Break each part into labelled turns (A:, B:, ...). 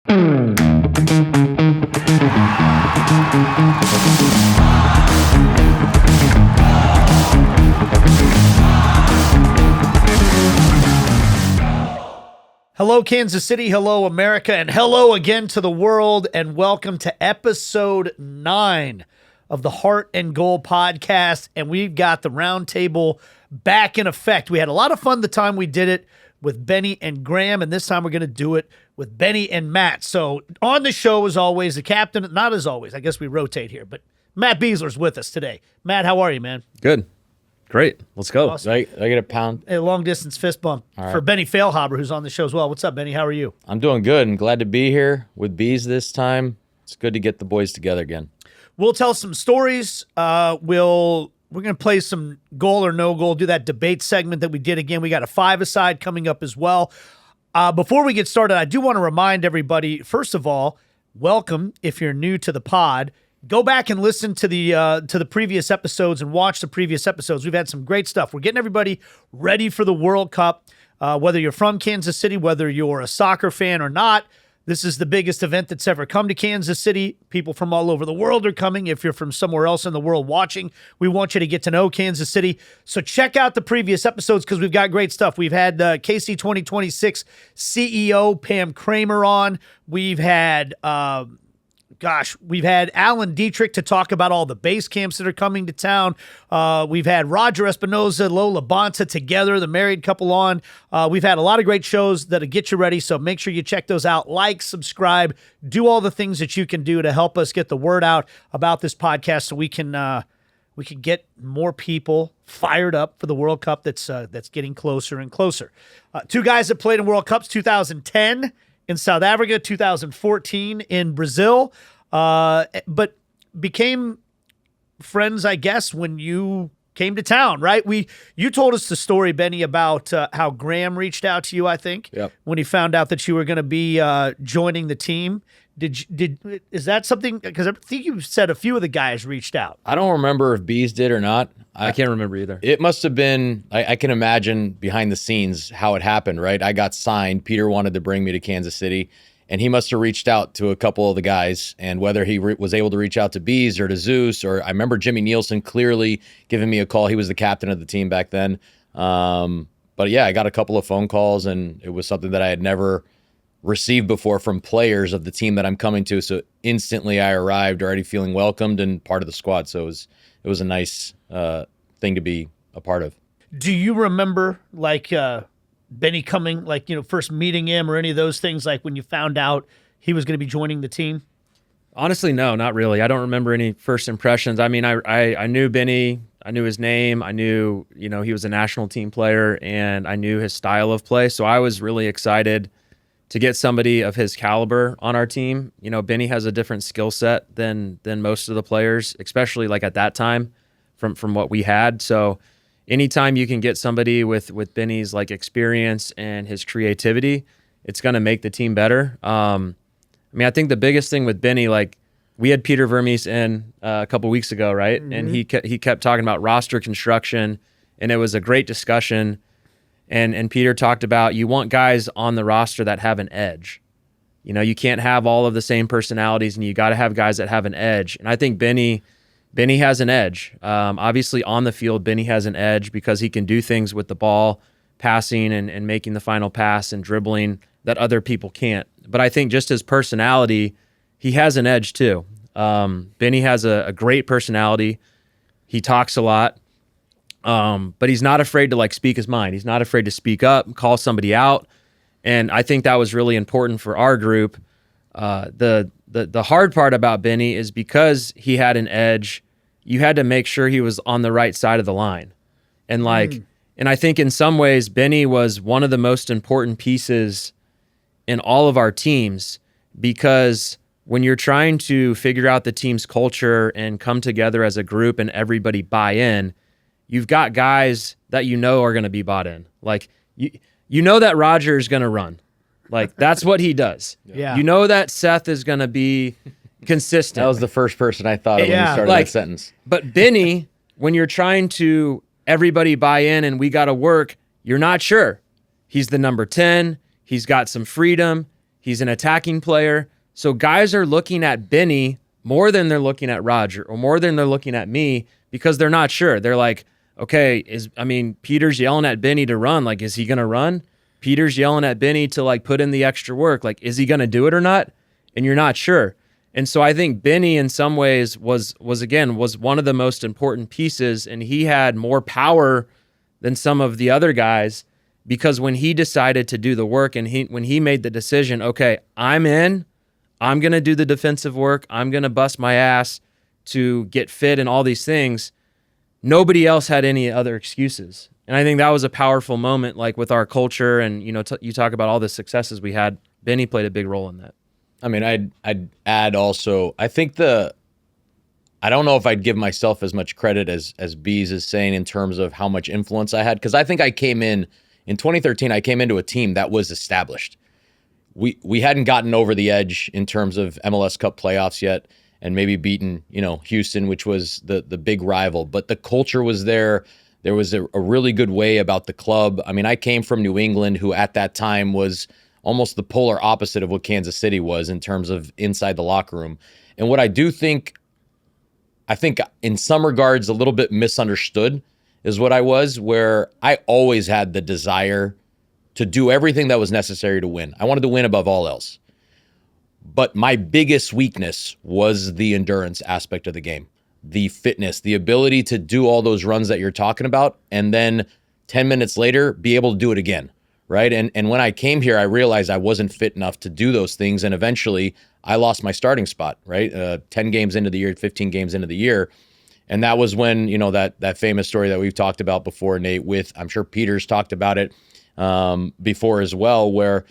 A: Hello, Kansas City. Hello, America. And hello again to the world. And welcome to episode 9 of the Heart and Goal podcast. And we've got the roundtable back in effect. We had a lot of fun the time we did it with Benny and Graham. And this time we're going to do it with Benny and Matt. So on the show, as always, the captain, not as always, I guess we rotate here, but Matt Besler's with us today. Matt, how are you, man?
B: Good. Great. Let's go.
A: Awesome.
B: I get a pound.
A: A long-distance fist bump for Benny Feilhaber, who's on the show as well. What's up, Benny? How are you?
B: I'm doing good. I'm glad to be here with Bees this time. It's good to get the boys together again.
A: We'll tell some stories. We're going to play some goal or no goal, do that debate segment that we did again. We got a Fiva-A-Side coming up as well. Before we get started, I do want to remind everybody, first of all, welcome if you're new to the pod. Go back and listen to the previous episodes and watch the previous episodes. We've had some great stuff. We're getting everybody ready for the World Cup. Whether you're from Kansas City, whether you're a soccer fan or not, this is the biggest event that's ever come to Kansas City. People from all over the world are coming. If you're from somewhere else in the world watching, we want you to get to know Kansas City. So check out the previous episodes because we've got great stuff. We've had KC 2026 CEO Pam Kramer on. We've had we've had Alan Dietrich to talk about all the base camps that are coming to town. We've had Roger Espinoza, Lola Bonta together, the married couple on. We've had a lot of great shows that'll get you ready, so make sure you check those out. Like, subscribe, do all the things that you can do to help us get the word out about this podcast so we can get more people fired up for the World Cup that's getting closer and closer. Two guys that played in World Cups, 2010 in South Africa, 2014 in Brazil, but became friends, I guess, when you came to town, right? You told us the story, Benny, about how Graham reached out to you, I think, when he found out that you were going to be joining the team. Is that something? Because I think you said a few of the guys reached out.
B: I don't remember if Bees did or not.
C: I can't remember either.
B: It must have been, I can imagine behind the scenes how it happened, right? I got signed. Peter wanted to bring me to Kansas City, and he must have reached out to a couple of the guys, and whether he was able to reach out to Bees or to Zeus, or I remember Jimmy Nielsen clearly giving me a call. He was the captain of the team back then. But yeah, I got a couple of phone calls, and it was something that I had never received before from players of the team that I'm coming to. So instantly I arrived already feeling welcomed and part of the squad. So it was a nice thing to be a part of.
A: Do you remember Benny coming, first meeting him or any of those things, like when you found out he was going to be joining the team?
C: Honestly, no, not really. I don't remember any first impressions. I mean, I knew Benny. I knew his name. I knew, he was a national team player, and I knew his style of play. So I was really excited to get somebody of his caliber on our team. Benny has a different skill set than most of the players, especially like at that time from what we had. So anytime you can get somebody with Benny's like experience and his creativity, it's going to make the team better. I think the biggest thing with Benny, like we had Peter Vermees in a couple weeks ago, right? Mm-hmm. And he kept talking about roster construction, and it was a great discussion. And Peter talked about you want guys on the roster that have an edge. You can't have all of the same personalities, and you got to have guys that have an edge. And I think Benny has an edge. Obviously on the field, Benny has an edge because he can do things with the ball, passing and making the final pass and dribbling that other people can't. But I think just his personality, he has an edge too. Benny has a great personality. He talks a lot. But he's not afraid to speak his mind. He's not afraid to speak up, call somebody out. And I think that was really important for our group. The hard part about Benny is because he had an edge, you had to make sure he was on the right side of the line. And and I think in some ways, Benny was one of the most important pieces in all of our teams, because when you're trying to figure out the team's culture and come together as a group and everybody buy in, you've got guys that are going to be bought in. That Roger is going to run. That's what he does.
A: Yeah.
C: That Seth is going to be consistent.
B: That was the first person I thought of when you started that sentence.
C: But Benny, when you're trying to everybody buy in and we got to work, you're not sure. He's the number 10. He's got some freedom. He's an attacking player. So guys are looking at Benny more than they're looking at Roger or more than they're looking at me because they're not sure. They're like, okay, Peter's yelling at Benny to run. Like, is he going to run? Peter's yelling at Benny to like put in the extra work. Like, is he going to do it or not? And you're not sure. And so I think Benny in some ways was one of the most important pieces, and he had more power than some of the other guys because when he decided to do the work and when he made the decision, okay, I'm in, I'm going to do the defensive work, I'm going to bust my ass to get fit and all these things, nobody else had any other excuses. And I think that was a powerful moment, like with our culture and, you talk about all the successes we had. Benny played a big role in that.
B: I mean, I'd add also, I think I don't know if I'd give myself as much credit as Bees is saying in terms of how much influence I had. Because I think I came in 2013, I came into a team that was established. We hadn't gotten over the edge in terms of MLS Cup playoffs yet and maybe beaten, Houston, which was the big rival. But the culture was there. There was a really good way about the club. I mean, I came from New England, who at that time was almost the polar opposite of what Kansas City was in terms of inside the locker room. And what I think in some regards a little bit misunderstood is what I was, where I always had the desire to do everything that was necessary to win. I wanted to win above all else. But my biggest weakness was the endurance aspect of the game, the fitness, the ability to do all those runs that you're talking about, and then 10 minutes later, be able to do it again. Right. And when I came here, I realized I wasn't fit enough to do those things. And eventually I lost my starting spot, right? 10 games into the year, 15 games into the year. And that was when, that famous story that we've talked about before, Nate, I'm sure Peter's talked about it before as well, where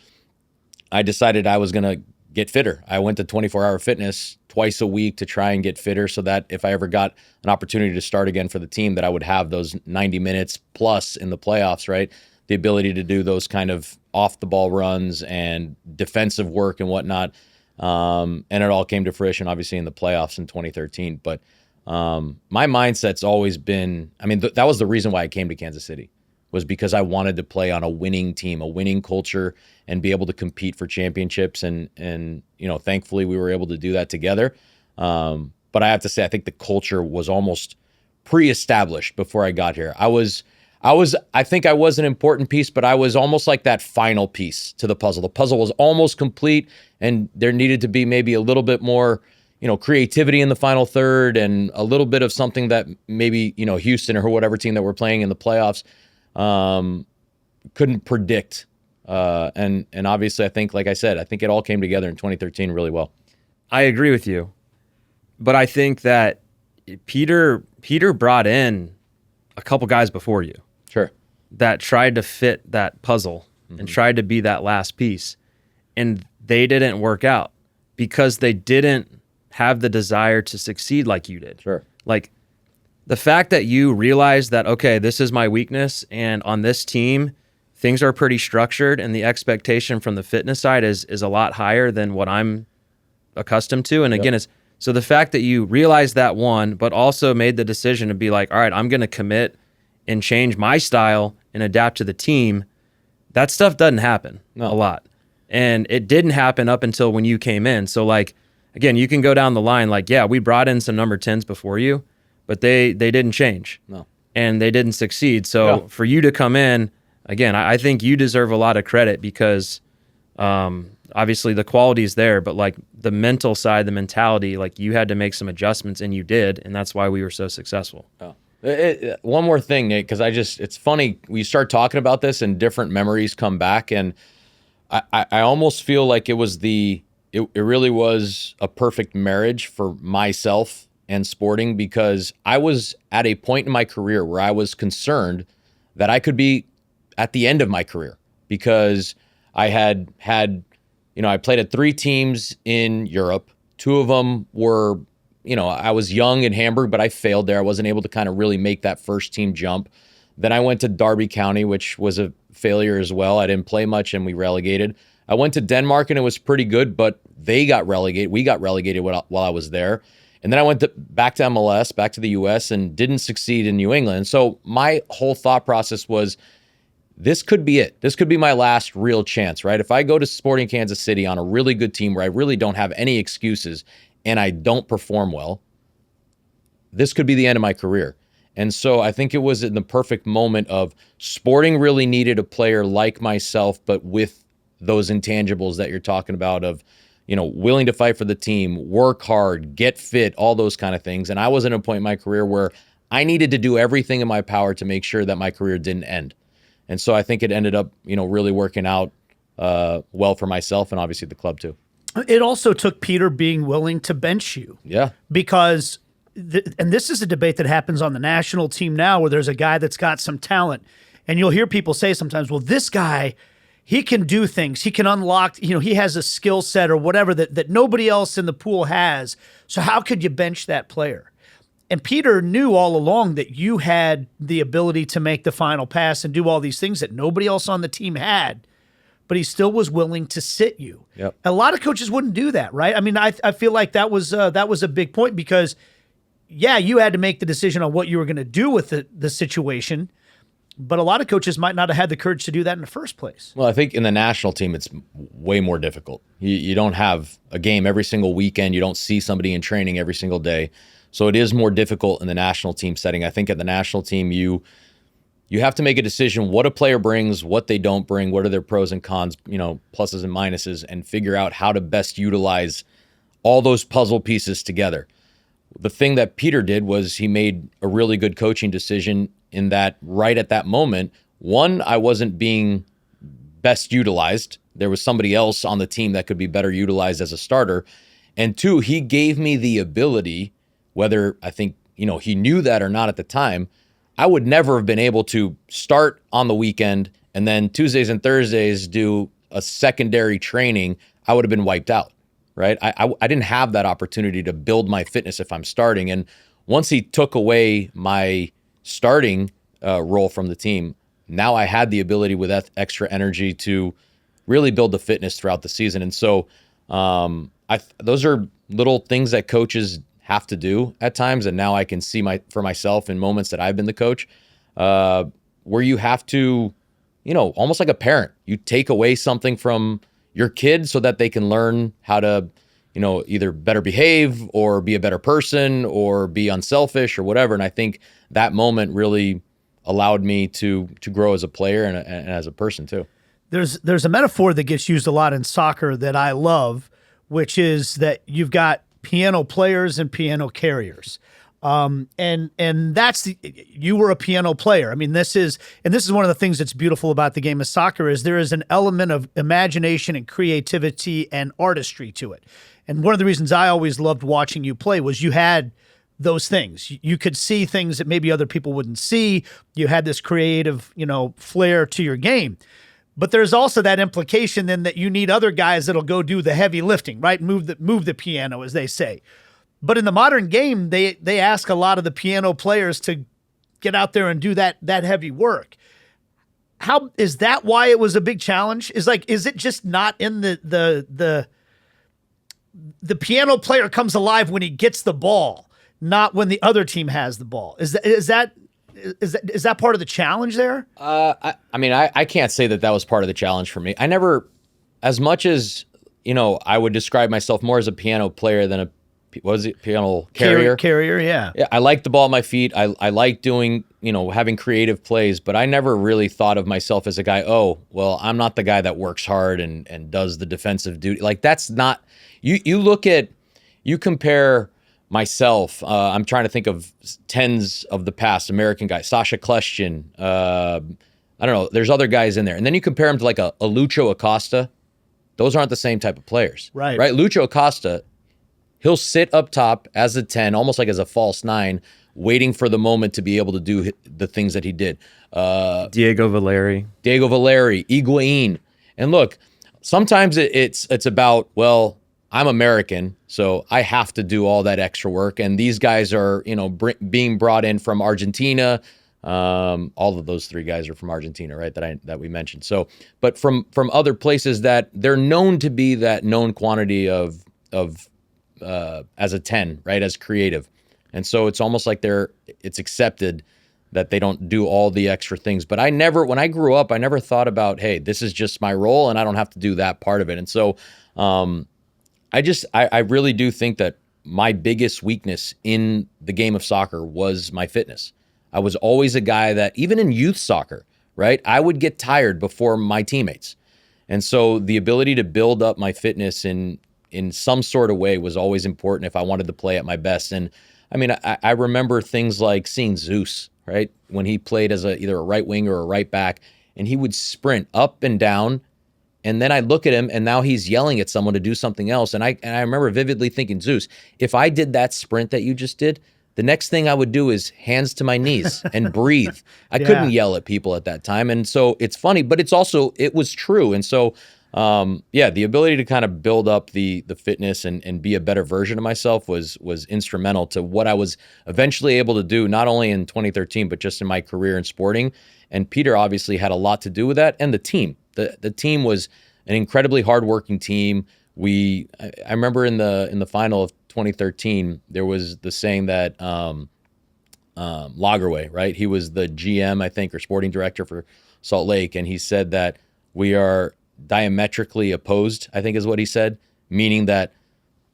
B: I decided I was going to get fitter. I went to 24-hour fitness twice a week to try and get fitter so that if I ever got an opportunity to start again for the team, that I would have those 90 minutes plus in the playoffs, right? The ability to do those kind of off-the-ball runs and defensive work and whatnot. And it all came to fruition, obviously, in the playoffs in 2013. But my mindset's always been, that was the reason why I came to Kansas City, was because I wanted to play on a winning team, a winning culture, and be able to compete for championships. And thankfully, we were able to do that together. But I have to say, I think the culture was almost pre-established before I got here. I think I was an important piece, but I was almost like that final piece to the puzzle. The puzzle was almost complete, and there needed to be maybe a little bit more, creativity in the final third and a little bit of something that maybe, Houston or whatever team that we're playing in the playoffs couldn't predict. And obviously, I think, like I said, I think it all came together in 2013 really well.
C: I agree with you, but I think that Peter brought in a couple guys before you.
B: Sure.
C: That tried to fit that puzzle and tried to be that last piece. And they didn't work out because they didn't have the desire to succeed like you did.
B: Sure.
C: Like the fact that you realized that, okay, this is my weakness, and on this team, things are pretty structured, and the expectation from the fitness side is a lot higher than what I'm accustomed to. And again, so the fact that you realized that one, but also made the decision to be like, all right, I'm going to commit and change my style and adapt to the team, that stuff doesn't happen a lot. And it didn't happen up until when you came in. So like, again, you can go down the line like, yeah, we brought in some number 10s before you, but they didn't change.
B: No.
C: And they didn't succeed. So for you to come in, again, I think you deserve a lot of credit because obviously the quality's there, but like the mental side, the mentality, like you had to make some adjustments, and you did, and that's why we were so successful.
B: Oh. One more thing, Nate, because it's funny, we start talking about this and different memories come back, and I almost feel like it really was a perfect marriage for myself and sporting, because I was at a point in my career where I was concerned that I could be at the end of my career, because I had I played at 3 teams in Europe. 2 of them were, I was young in Hamburg, but I failed there. I wasn't able to kind of really make that first team jump. Then I went to Derby County, which was a failure as well. I didn't play much and we relegated. I went to Denmark and it was pretty good, but they got relegated. We got relegated while I was there. And then I went back to MLS, back to the US, and didn't succeed in New England. So my whole thought process was, this could be it. This could be my last real chance, right? If I go to Sporting Kansas City on a really good team where I really don't have any excuses and I don't perform well, this could be the end of my career. And so I think it was in the perfect moment of Sporting really needed a player like myself, but with those intangibles that you're talking about of, willing to fight for the team, work hard, get fit, all those kind of things. And I was at a point in my career where I needed to do everything in my power to make sure that my career didn't end. And so I think it ended up, really working out well for myself and obviously the club too.
A: It also took Peter being willing to bench you.
B: Yeah.
A: Because, and this is a debate that happens on the national team now where there's a guy that's got some talent. And you'll hear people say sometimes, well, this guy, he can do things. He can unlock, he has a skill set or whatever that nobody else in the pool has. So how could you bench that player? And Peter knew all along that you had the ability to make the final pass and do all these things that nobody else on the team had, but he still was willing to sit you.
B: Yep.
A: A lot of coaches wouldn't do that, right? I mean, I feel like that was a big point because, yeah, you had to make the decision on what you were going to do with the situation, but a lot of coaches might not have had the courage to do that in the first place.
B: Well, I think in the national team, it's way more difficult. You don't have a game every single weekend. You don't see somebody in training every single day. So it is more difficult in the national team setting. I think at the national team, you have to make a decision what a player brings, what they don't bring, what are their pros and cons, pluses and minuses, and figure out how to best utilize all those puzzle pieces together. The thing that Peter did was he made a really good coaching decision in that right at that moment, one, I wasn't being best utilized. There was somebody else on the team that could be better utilized as a starter. And two, he gave me the ability, whether I think, he knew that or not at the time, I would never have been able to start on the weekend and then Tuesdays and Thursdays do a secondary training. I would have been wiped out, right? I didn't have that opportunity to build my fitness if I'm starting. And once he took away my starting role from the team, now I had the ability with that extra energy to really build the fitness throughout the season. And so those are little things that coaches have to do at times. And now I can see for myself in moments that I've been the coach, where you have to, almost like a parent, you take away something from your kid so that they can learn how to, either better behave or be a better person or be unselfish or whatever. And I think that moment really allowed me to grow as a player and as a person too.
A: There's a metaphor that gets used a lot in soccer that I love, which is that you've got piano players and piano carriers. And that's you were a piano player. I mean, this is one of the things that's beautiful about the game of soccer is there is an element of imagination and creativity and artistry to it. And one of the reasons I always loved watching you play was you had those things. You could see things that maybe other people wouldn't see. You had this creative, flair to your game. But there's also that implication then that you need other guys that'll go do the heavy lifting, right? Move the piano, as they say. But in the modern game, they ask a lot of the piano players to get out there and do that heavy work. How is that? Why it was a big challenge? Is it just not in the piano player comes alive when he gets the ball, not when the other team has the ball? Is that part of the challenge there?
B: I can't say that was part of the challenge for me. I never, as much as, I would describe myself more as a piano player than a piano carrier.
A: Carrier, yeah.
B: Yeah, I like the ball at my feet. I like doing, having creative plays, but I never really thought of myself as a guy, I'm not the guy that works hard and does the defensive duty. Like that's not, you compare myself, I'm trying to think of tens of the past American guys, Sasha Kleshchin, I don't know, there's other guys in there. And then you compare them to like a Lucho Acosta. Those aren't the same type of players.
A: Right.
B: Lucho Acosta, he'll sit up top as a 10, almost like as a false 9, waiting for the moment to be able to do the things that he did.
C: Diego Valeri,
B: Higuain. And look, sometimes it's about, I'm American, so I have to do all that extra work. And these guys are, being brought in from Argentina. All of those 3 guys are from Argentina, right? That we mentioned. So, but from other places that they're known to be that known quantity of as a 10, right? As creative. And so it's almost like it's accepted that they don't do all the extra things. But when I grew up, I never thought about, hey, this is just my role and I don't have to do that part of it. And so I really do think that my biggest weakness in the game of soccer was my fitness. I was always a guy that, even in youth soccer, right, I would get tired before my teammates. And so the ability to build up my fitness in some sort of way was always important if I wanted to play at my best. And I mean, I remember things like seeing Zeus, right, when he played as either a right winger or a right back, and he would sprint up and down. And then I look at him, and now he's yelling at someone to do something else. And I remember vividly thinking, Zeus, if I did that sprint that you just did, the next thing I would do is hands to my knees and breathe. I couldn't yell at people at that time. And so it's funny, but it was true. And so, the ability to kind of build up the fitness and be a better version of myself was instrumental to what I was eventually able to do, not only in 2013, but just in my career in sporting. And Peter obviously had a lot to do with that. And the team. The team was an incredibly hardworking team. I remember in the final of 2013, there was the saying that Lagerwey, right? He was the GM, I think, or sporting director for Salt Lake, and he said that we are diametrically opposed, I think is what he said, meaning that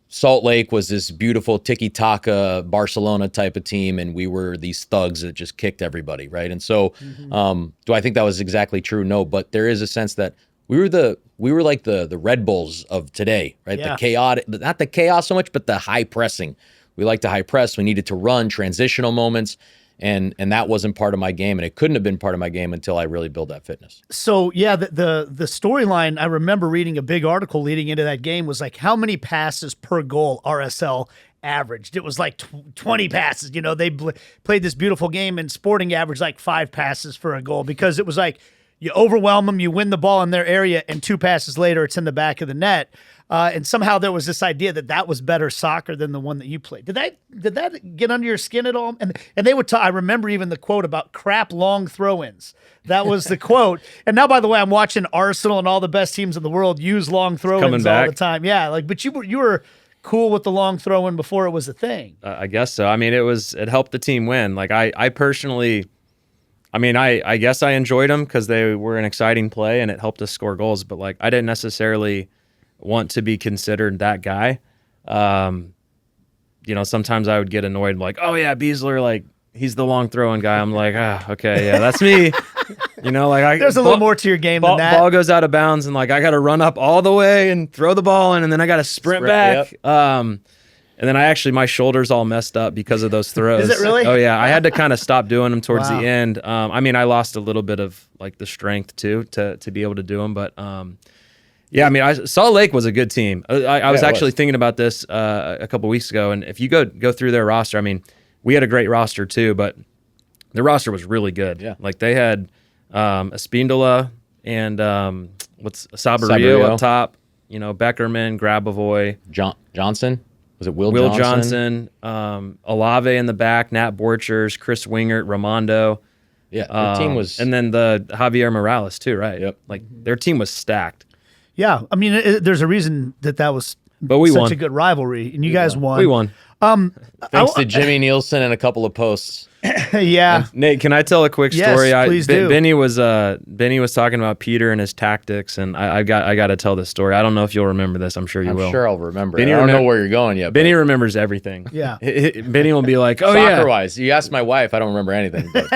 B: Salt Lake was this beautiful tiki-taka Barcelona type of team, and we were these thugs that just kicked everybody, right? And so, do I think that was exactly true? No, but there is a sense that we were like the Red Bulls of today, right?
A: Yeah.
B: The chaotic, not the chaos so much, but the high pressing. We liked to high press. We needed to run transitional moments. And that wasn't part of my game, and it couldn't have been part of my game until I really built that fitness.
A: So yeah, the storyline, I remember reading a big article leading into that game, was like how many passes per goal RSL averaged. It was like 20 passes. You know, they played this beautiful game, and Sporting averaged like 5 passes for a goal, because it was like you overwhelm them, you win the ball in their area, and 2 passes later it's in the back of the net. And somehow there was this idea that was better soccer than the one that you played. Did that get under your skin at all? And they would talk. I remember even the quote about crap long throw-ins. That was the quote. And now, by the way, I'm watching Arsenal and all the best teams in the world use long throw-ins all the time. Yeah, but you were cool with the long throw-in before it was a thing.
C: I guess so. I mean, it helped the team win. Like I personally, I mean, I guess I enjoyed them because they were an exciting play and it helped us score goals. But like, I didn't necessarily want to be considered that guy. Sometimes I would get annoyed, like, oh yeah, Besler, like he's the long throwing guy. I'm like, okay, yeah, that's me. There's
A: a little more to your game than that.
C: Ball goes out of bounds, and like I got to run up all the way and throw the ball in, and then I got to sprint back. Yep. And then my shoulders all messed up because of those throws.
A: Is it really?
C: Oh yeah, I had to kind of stop doing them towards the end. I mean, I lost a little bit of like the strength too to be able to do them, but. Yeah, I mean, Salt Lake was a good team. I was actually thinking about this a couple weeks ago, and if you go through their roster, I mean, we had a great roster too, but their roster was really good. Yeah, like they had Espindola and Sabarillo up top. You know, Beckerman, Grabavoy,
B: Johnson. Was it Will
C: Johnson? Olave in the back, Nat Borchers, Chris Wingert, Ramondo.
B: Yeah, their team was,
C: and then the Javier Morales too, right?
B: Yep.
C: Like their team was stacked.
A: Yeah, I mean, there's a reason that was such a good rivalry, and you guys won.
C: We won.
B: Thanks to Jimmy Nielsen and a couple of posts.
A: Yeah.
C: And Nate, can I tell a quick story?
A: Yes, please do.
C: Benny was talking about Peter and his tactics, and I got to tell this story. I don't know if you'll remember this. I'm sure you will.
B: I'm sure I'll remember. I don't know where you're going yet.
C: Benny remembers everything.
A: Yeah.
C: Benny will be like, "Oh yeah."
B: Soccer-wise, you asked my wife. I don't remember anything. But.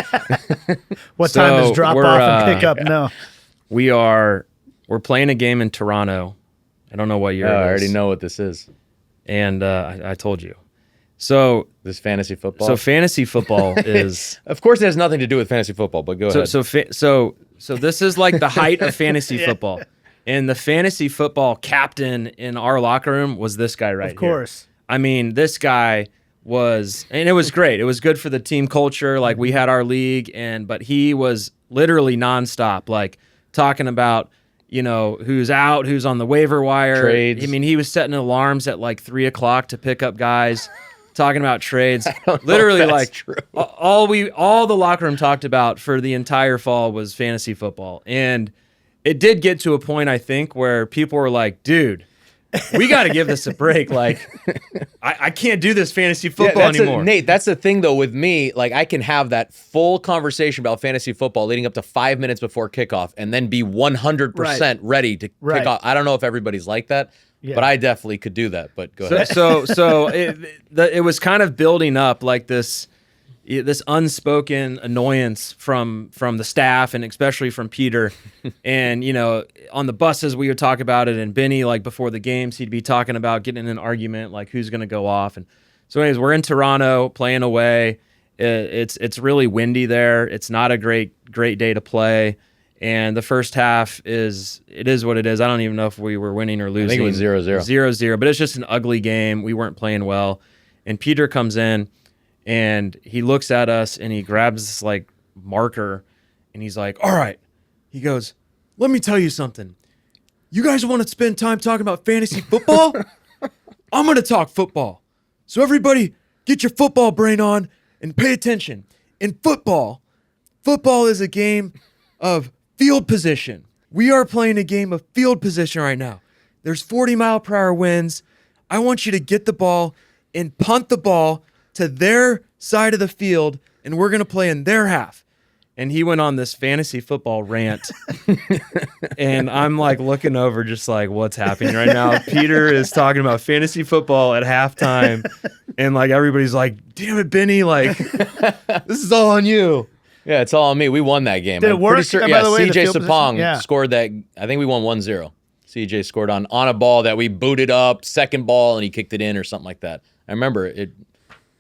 A: What time is drop off and pick up? No.
C: We're playing a game in Toronto. I don't know what year it is.
B: I already know what this is.
C: And I told you. So
B: this fantasy football.
C: So fantasy football is.
B: Of course, it has nothing to do with fantasy football. But go ahead.
C: So this is like the height of fantasy football, and the fantasy football captain in our locker room was this guy right here.
A: Of course.
C: I mean, this guy was, and it was great. It was good for the team culture. Like we had our league, but he was literally nonstop, like talking about. You know, who's out, who's on the waiver wire.
B: Trades.
C: I mean, he was setting alarms at like 3:00 to pick up guys, talking about trades. Literally, like
B: true.
C: all the locker room talked about for the entire fall was fantasy football. And it did get to a point, I think, where people were like, dude, we got to give this a break. Like, I can't do this fantasy football anymore.
B: Nate, that's the thing, though, with me. Like, I can have that full conversation about fantasy football leading up to 5 minutes before kickoff and then be 100% ready to kick off. I don't know if everybody's like that, but I definitely could do that. But go ahead.
C: So it was kind of building up like this unspoken annoyance from the staff and especially from Peter. And, on the buses, we would talk about it. And Benny, like before the games, he'd be talking about getting in an argument, like who's going to go off. And so anyways, we're in Toronto playing away. It's really windy there. It's not a great day to play. And the first half is what it is. I don't even know if we were winning or losing.
B: I think it was 0-0.
C: 0-0, but it's just an ugly game. We weren't playing well. And Peter comes in and he looks at us and he grabs this like marker and he's like, all right. He goes, let me tell you something. You guys want to spend time talking about fantasy football? I'm going to talk football. So everybody get your football brain on and pay attention. In football is a game of field position. We are playing a game of field position right now. There's 40-mile-per-hour winds. I want you to get the ball and punt the ball to their side of the field, and we're going to play in their half. And he went on this fantasy football rant. And I'm like looking over just like, what's happening right now? Peter is talking about fantasy football at halftime. And like everybody's like, damn it, Benny, like this is all on you.
B: Yeah, it's all on me. We won that game.
A: Did it work?
B: Yeah,
A: the way,
B: CJ Sapong scored that. I think we won 1-0. CJ scored on a ball that we booted up, second ball, and he kicked it in or something like that. I remember it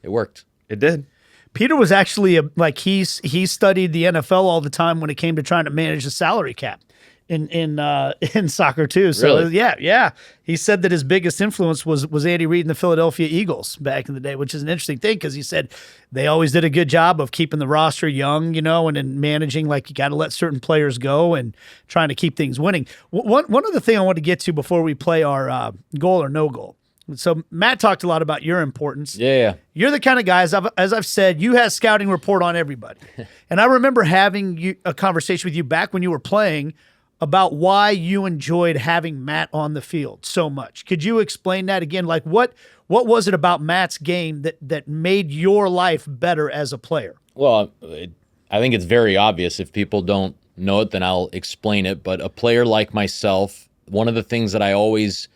B: worked.
C: It did.
A: Peter was actually he studied the NFL all the time when it came to trying to manage the salary cap in soccer too. So
B: really?
A: yeah. He said that his biggest influence was Andy Reid and the Philadelphia Eagles back in the day, which is an interesting thing because he said they always did a good job of keeping the roster young, and in managing, like you got to let certain players go and trying to keep things winning. One other thing I want to get to before we play our goal or no goal. So Matt talked a lot about your importance.
B: Yeah.
A: You're the kind of guy, as I've said, you have scouting report on everybody. And I remember having a conversation with you back when you were playing about why you enjoyed having Matt on the field so much. Could you explain that again? Like what was it about Matt's game that made your life better as a player?
B: Well, I think it's very obvious. If people don't know it, then I'll explain it. But a player like myself, one of the things that I always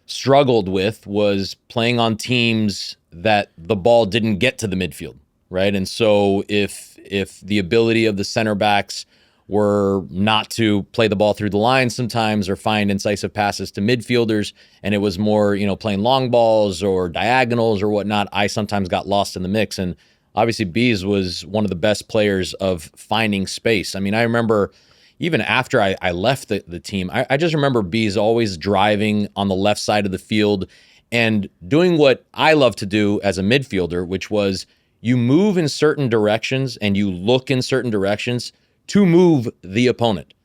B: struggled with was playing on teams that the ball didn't get to the midfield, right? And so if the ability of the center backs were not to play the ball through the line sometimes or find incisive passes to midfielders, and it was more, playing long balls or diagonals or whatnot, I sometimes got lost in the mix. And obviously Bees was one of the best players of finding space. I mean, I remember even after I left the team, I just remember Bees always driving on the left side of the field and doing what I love to do as a midfielder, which was you move in certain directions and you look in certain directions to move the opponent.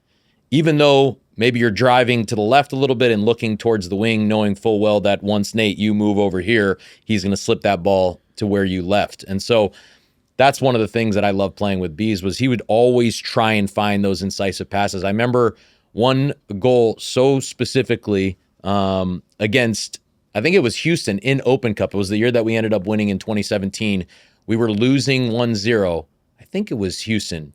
B: Even though maybe you're driving to the left a little bit and looking towards the wing, knowing full well that once Nate, you move over here, he's going to slip that ball to where you left. And so that's one of the things that I love playing with Bees was he would always try and find those incisive passes. I remember one goal so specifically against, I think it was Houston in Open Cup. It was the year that we ended up winning in 2017. We were losing 1-0. I think it was Houston.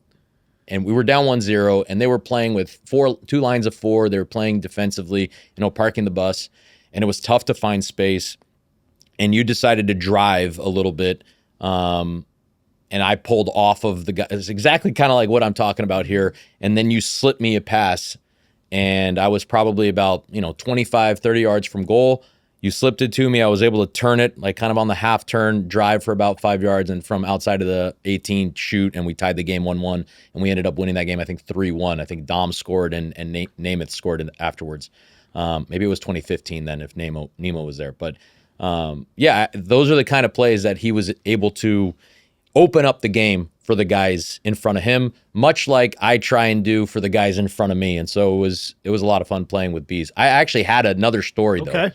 B: And we were down 1-0, and they were playing with two lines of four. They were playing defensively, parking the bus. And it was tough to find space. And you decided to drive a little bit. And I pulled off of the guy. It's exactly kind of like what I'm talking about here. And then you slipped me a pass. And I was probably about, 25, 30 yards from goal. You slipped it to me. I was able to turn it, like kind of on the half turn, drive for about 5 yards, and from outside of the 18, shoot, and we tied the game 1-1. And we ended up winning that game, I think, 3-1. I think Dom scored and Namath scored afterwards. Maybe it was 2015 then if Nemo was there. But, those are the kind of plays that he was able to open up the game for the guys in front of him, much like I try and do for the guys in front of me. And so it was a lot of fun playing with Bees. I actually had another story, though.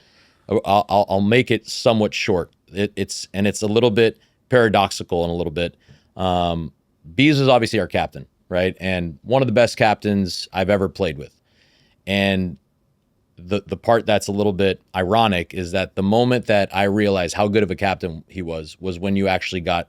B: I'll make it somewhat short. It's a little bit paradoxical and a little bit. Bees is obviously our captain, right? And one of the best captains I've ever played with. And the part that's a little bit ironic is that the moment that I realized how good of a captain he was when you actually got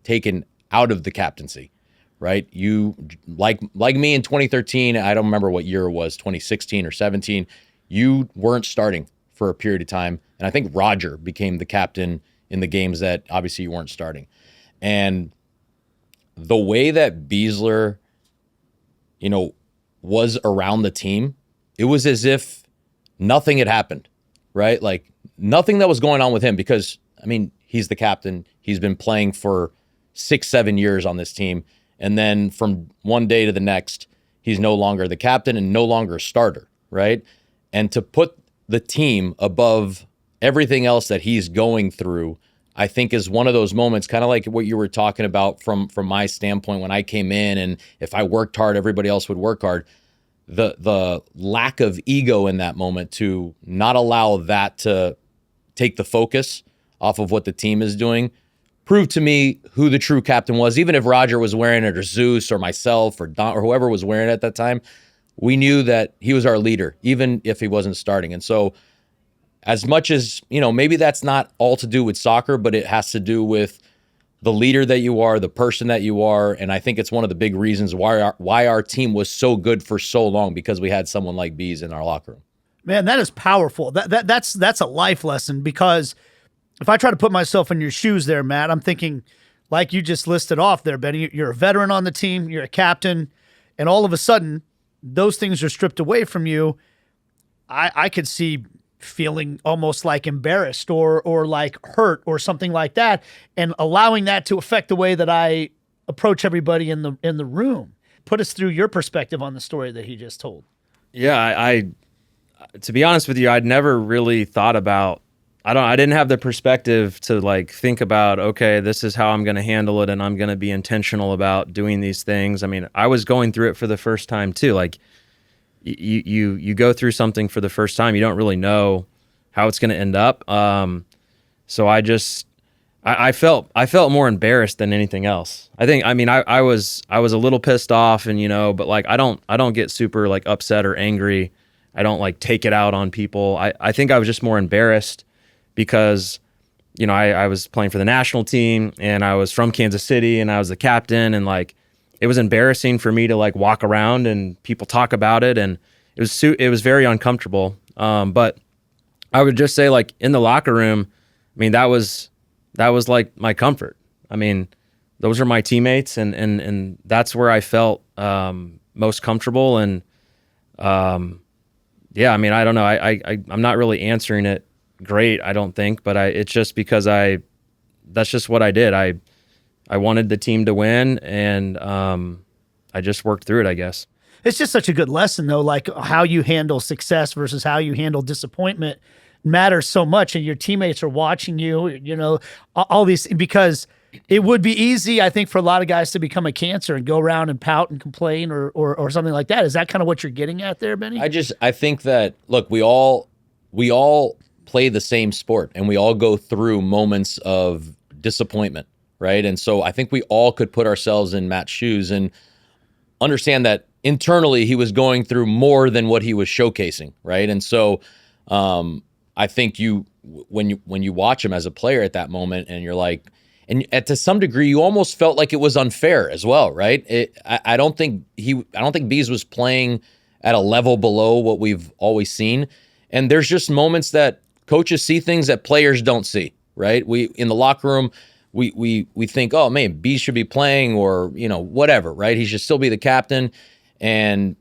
B: taken out of the captaincy, right? You, like me in 2013, I don't remember what year it was, 2016 or 17, you weren't starting for a period of time. And I think Roger became the captain in the games that obviously you weren't starting. And the way that Besler, was around the team, it was as if nothing had happened, right? Like nothing that was going on with him because, he's the captain. He's been playing for 6-7 years on this team. And then from one day to the next, he's no longer the captain and no longer a starter, right? And to put the team above everything else that he's going through, I think is one of those moments, kind of like what you were talking about from my standpoint when I came in, and if I worked hard, everybody else would work hard. The lack of ego in that moment to not allow that to take the focus off of what the team is doing proved to me who the true captain was. Even if Roger was wearing it, or Zeus, or myself, or Don, or whoever was wearing it at that time, we knew that he was our leader, even if he wasn't starting. And so as much as, maybe that's not all to do with soccer, but it has to do with the leader that you are, the person that you are. And I think it's one of the big reasons why our team was so good for so long, because we had someone like Bees in our locker room.
A: Man, that is powerful. That's a life lesson, because if I try to put myself in your shoes there, Matt, I'm thinking, like you just listed off there, Benny, you're a veteran on the team, you're a captain, and all of a sudden, those things are stripped away from you. I could see feeling almost like embarrassed or like hurt or something like that, and allowing that to affect the way that I approach everybody in the room. Put us through your perspective on the story that he just told.
C: Yeah, I to be honest with you, I'd never really thought about, I didn't have the perspective to like think about, okay, this is how I'm going to handle it, and I'm going to be intentional about doing these things. I was going through it for the first time too. Like you go through something for the first time, you don't really know how it's going to end up. So I felt more embarrassed than anything else. I think, I was a little pissed off, and but like I don't get super like upset or angry. I don't like take it out on people. I think I was just more embarrassed because I was playing for the national team, and I was from Kansas City, and I was the captain, and like it was embarrassing for me to like walk around and people talk about it, and it was very uncomfortable. But I would just say, like, in the locker room, that was like my comfort. Those are my teammates, and that's where I felt most comfortable. And yeah, I don't know. I'm not really answering it great, I don't think, but it's just because that's just what I did. I wanted the team to win, and I just worked through it, I guess.
A: It's just such a good lesson, though, like how you handle success versus how you handle disappointment matters so much, and your teammates are watching you, all these, because it would be easy, I think, for a lot of guys to become a cancer and go around and pout and complain or something like that. Is that kind of what you're getting at there, Benny?
B: I think that, look, we all play the same sport, and we all go through moments of disappointment, right? And so I think we all could put ourselves in Matt's shoes and understand that internally he was going through more than what he was showcasing, right? And so I think when you watch him as a player at that moment, and you're like, to some degree, you almost felt like it was unfair as well, right? I don't think Bees was playing at a level below what we've always seen. And there's just moments that coaches see things that players don't see, right? We in the locker room, we think, oh man, Bees should be playing, or whatever, right? He should still be the captain, and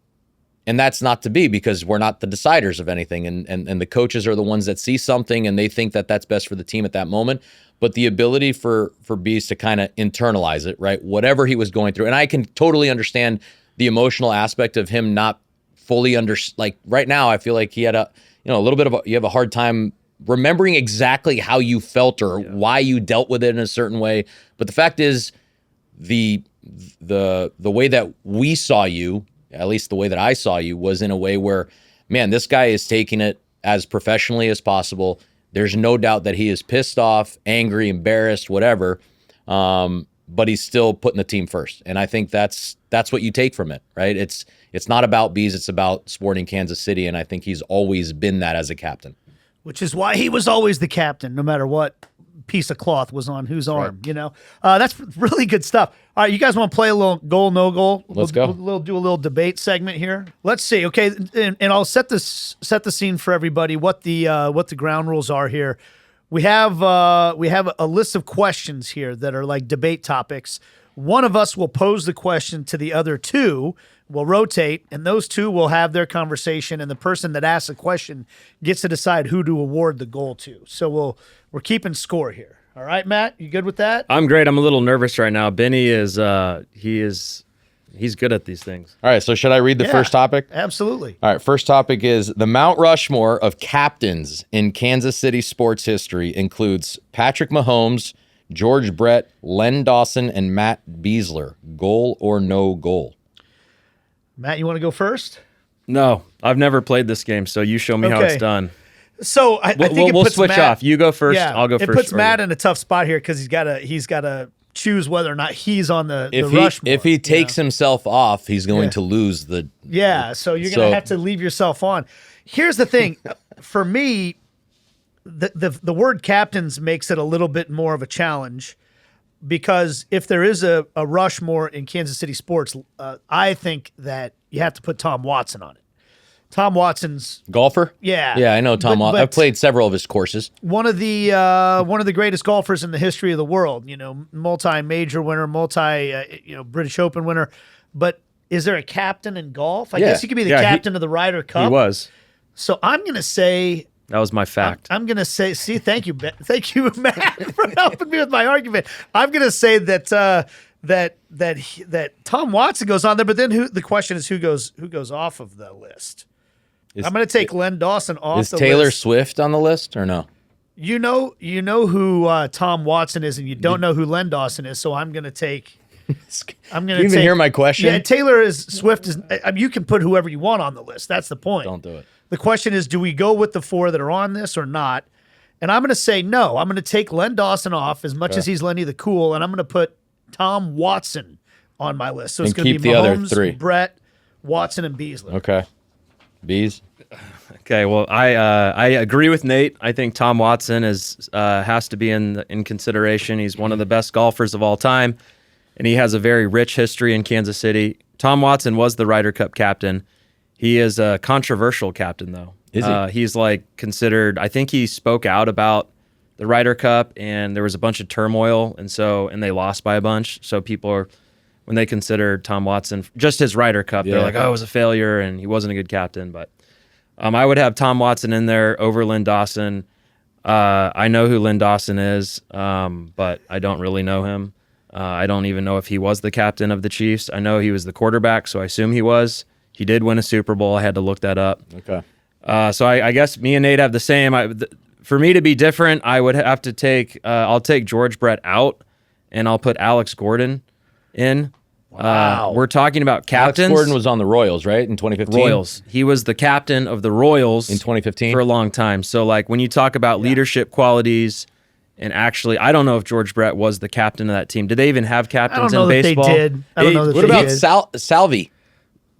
B: that's not to be, because we're not the deciders of anything, and the coaches are the ones that see something and they think that that's best for the team at that moment. But the ability for Bees to kind of internalize it, right? Whatever he was going through, and I can totally understand the emotional aspect of him not fully like right now. I feel like he had a little bit of you have a hard time remembering exactly how you felt or why you dealt with it in a certain way. But the fact is, the way that we saw you, at least the way that I saw you, was in a way where, man, this guy is taking it as professionally as possible. There's no doubt that he is pissed off, angry, embarrassed, whatever. but he's still putting the team first. And I think that's what you take from it, right? It's not about Bees, it's about supporting Kansas City, and I think he's always been that as a captain.
A: Which is why he was always the captain, no matter what piece of cloth was on whose arm, you know? That's really good stuff. All right, you guys want to play a little goal, no goal?
B: Let's go.
A: We'll do a little debate segment here. Let's see. Okay, and I'll set the scene for everybody, what the ground rules are here. We have a list of questions here that are like debate topics. One of us will pose the question to the other two. We'll rotate, and those two will have their conversation, and the person that asks the question gets to decide who to award the goal to. So we're keeping score here. All right, Matt, you good with that?
C: I'm great. I'm a little nervous right now. Benny is he's good at these things.
B: All right, so should I read the first topic?
A: Absolutely.
B: All right, first topic is the Mount Rushmore of captains in Kansas City sports history includes Patrick Mahomes, George Brett, Len Dawson, and Matt Besler. Goal or no goal?
A: Matt, you want to go first?
C: No, I've never played this game, so you show me how it's done.
A: So I think
C: we'll
A: puts
C: switch
A: Matt,
C: off. You go first.
A: Yeah,
C: I'll go first.
A: It puts Matt in a tough spot here because he's got to choose whether or not he's on the Rushmore.
B: If he takes himself off, he's going to lose the.
A: Yeah, so you're going to have to leave yourself on. Here's the thing, for me, the word captains makes it a little bit more of a challenge. Because if there is a Rushmore in Kansas City sports, I think that you have to put Tom Watson on it. Tom Watson's
B: golfer.
A: Yeah,
B: I know Tom Watson. I've played several of his courses.
A: One of the greatest golfers in the history of the world. You know, multi-major winner, British Open winner. But is there a captain in golf? I guess he could be the captain of the Ryder Cup.
C: He was.
A: So I'm going to say.
C: That was my fact.
A: I'm going to say, thank you, Matt, for helping me with my argument. I'm going to say that Tom Watson goes on there, but then the question is who goes off of the list. I'm going to take Len Dawson off the list.
B: Is Taylor Swift on the list or no?
A: You know who Tom Watson is, and you don't know who Len Dawson is. So I'm going to take.
B: Can you even hear my question?
A: Yeah, Swift is. You can put whoever you want on the list. That's the point.
B: Don't do it.
A: The question is, do we go with the four that are on this or not? And I'm going to say no. I'm going to take Len Dawson off as much as he's Lenny the Cool, and I'm going to put Tom Watson on my list. So it's going to be
B: Mahomes,
A: the
B: other three.
A: Brett, Watson, and Besler.
B: Okay. Bees?
C: Okay, well, I agree with Nate. I think Tom Watson has to be in consideration. He's one of the best golfers of all time, and he has a very rich history in Kansas City. Tom Watson was the Ryder Cup captain. He is a controversial captain, though.
B: Is he?
C: He's considered. I think he spoke out about the Ryder Cup, and there was a bunch of turmoil, and they lost by a bunch. So people when they consider Tom Watson just his Ryder Cup, they're like, "Oh, it was a failure, and he wasn't a good captain." But I would have Tom Watson in there over Len Dawson. I know who Len Dawson is, but I don't really know him. I don't even know if he was the captain of the Chiefs. I know he was the quarterback, so I assume he was. He did win a Super Bowl. I had to look that up.
B: Okay.
C: So I guess me and Nate have the same. For me to be different, I would have to take. I'll take George Brett out, and I'll put Alex Gordon in.
A: Wow.
C: We're talking about captains.
B: Alex Gordon was on the Royals, right, in 2015?
C: Royals. He was the captain of the Royals
B: in 2015
C: for a long time. So when you talk about leadership qualities, and actually, I don't know if George Brett was the captain of that team. Did they even have captains in baseball?
A: They did. I don't know that
B: what
A: they
B: about
A: did.
B: Salvi?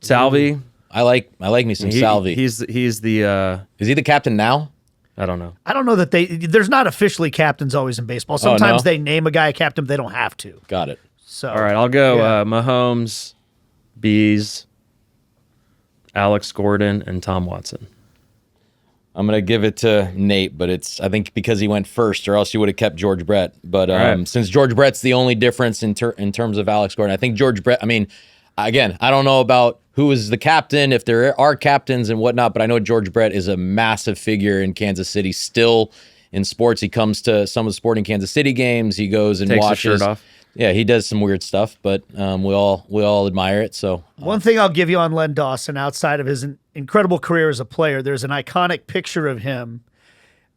C: Salvi.
B: I like me some Salvi.
C: He's the.
B: Is he the captain now?
C: I don't know.
A: I don't know that there's not officially captains always in baseball. Sometimes they name a guy a captain, but they don't have to.
B: Got it.
A: So
C: all right, I'll go Mahomes, Bees, Alex Gordon, and Tom Watson.
B: I'm gonna give it to Nate, but I think because he went first, or else you would have kept George Brett. But since George Brett's the only difference in terms of Alex Gordon, I think George Brett. I mean, again, I don't know about who is the captain, if there are captains and whatnot, but I know George Brett is a massive figure in Kansas City still in sports. He comes to some of the Sporting Kansas City games. He goes and
C: takes
B: watches.
C: his shirt off.
B: Yeah, he does some weird stuff, but we all admire it. So
A: one thing I'll give you on Len Dawson, outside of his incredible career as a player, there's an iconic picture of him.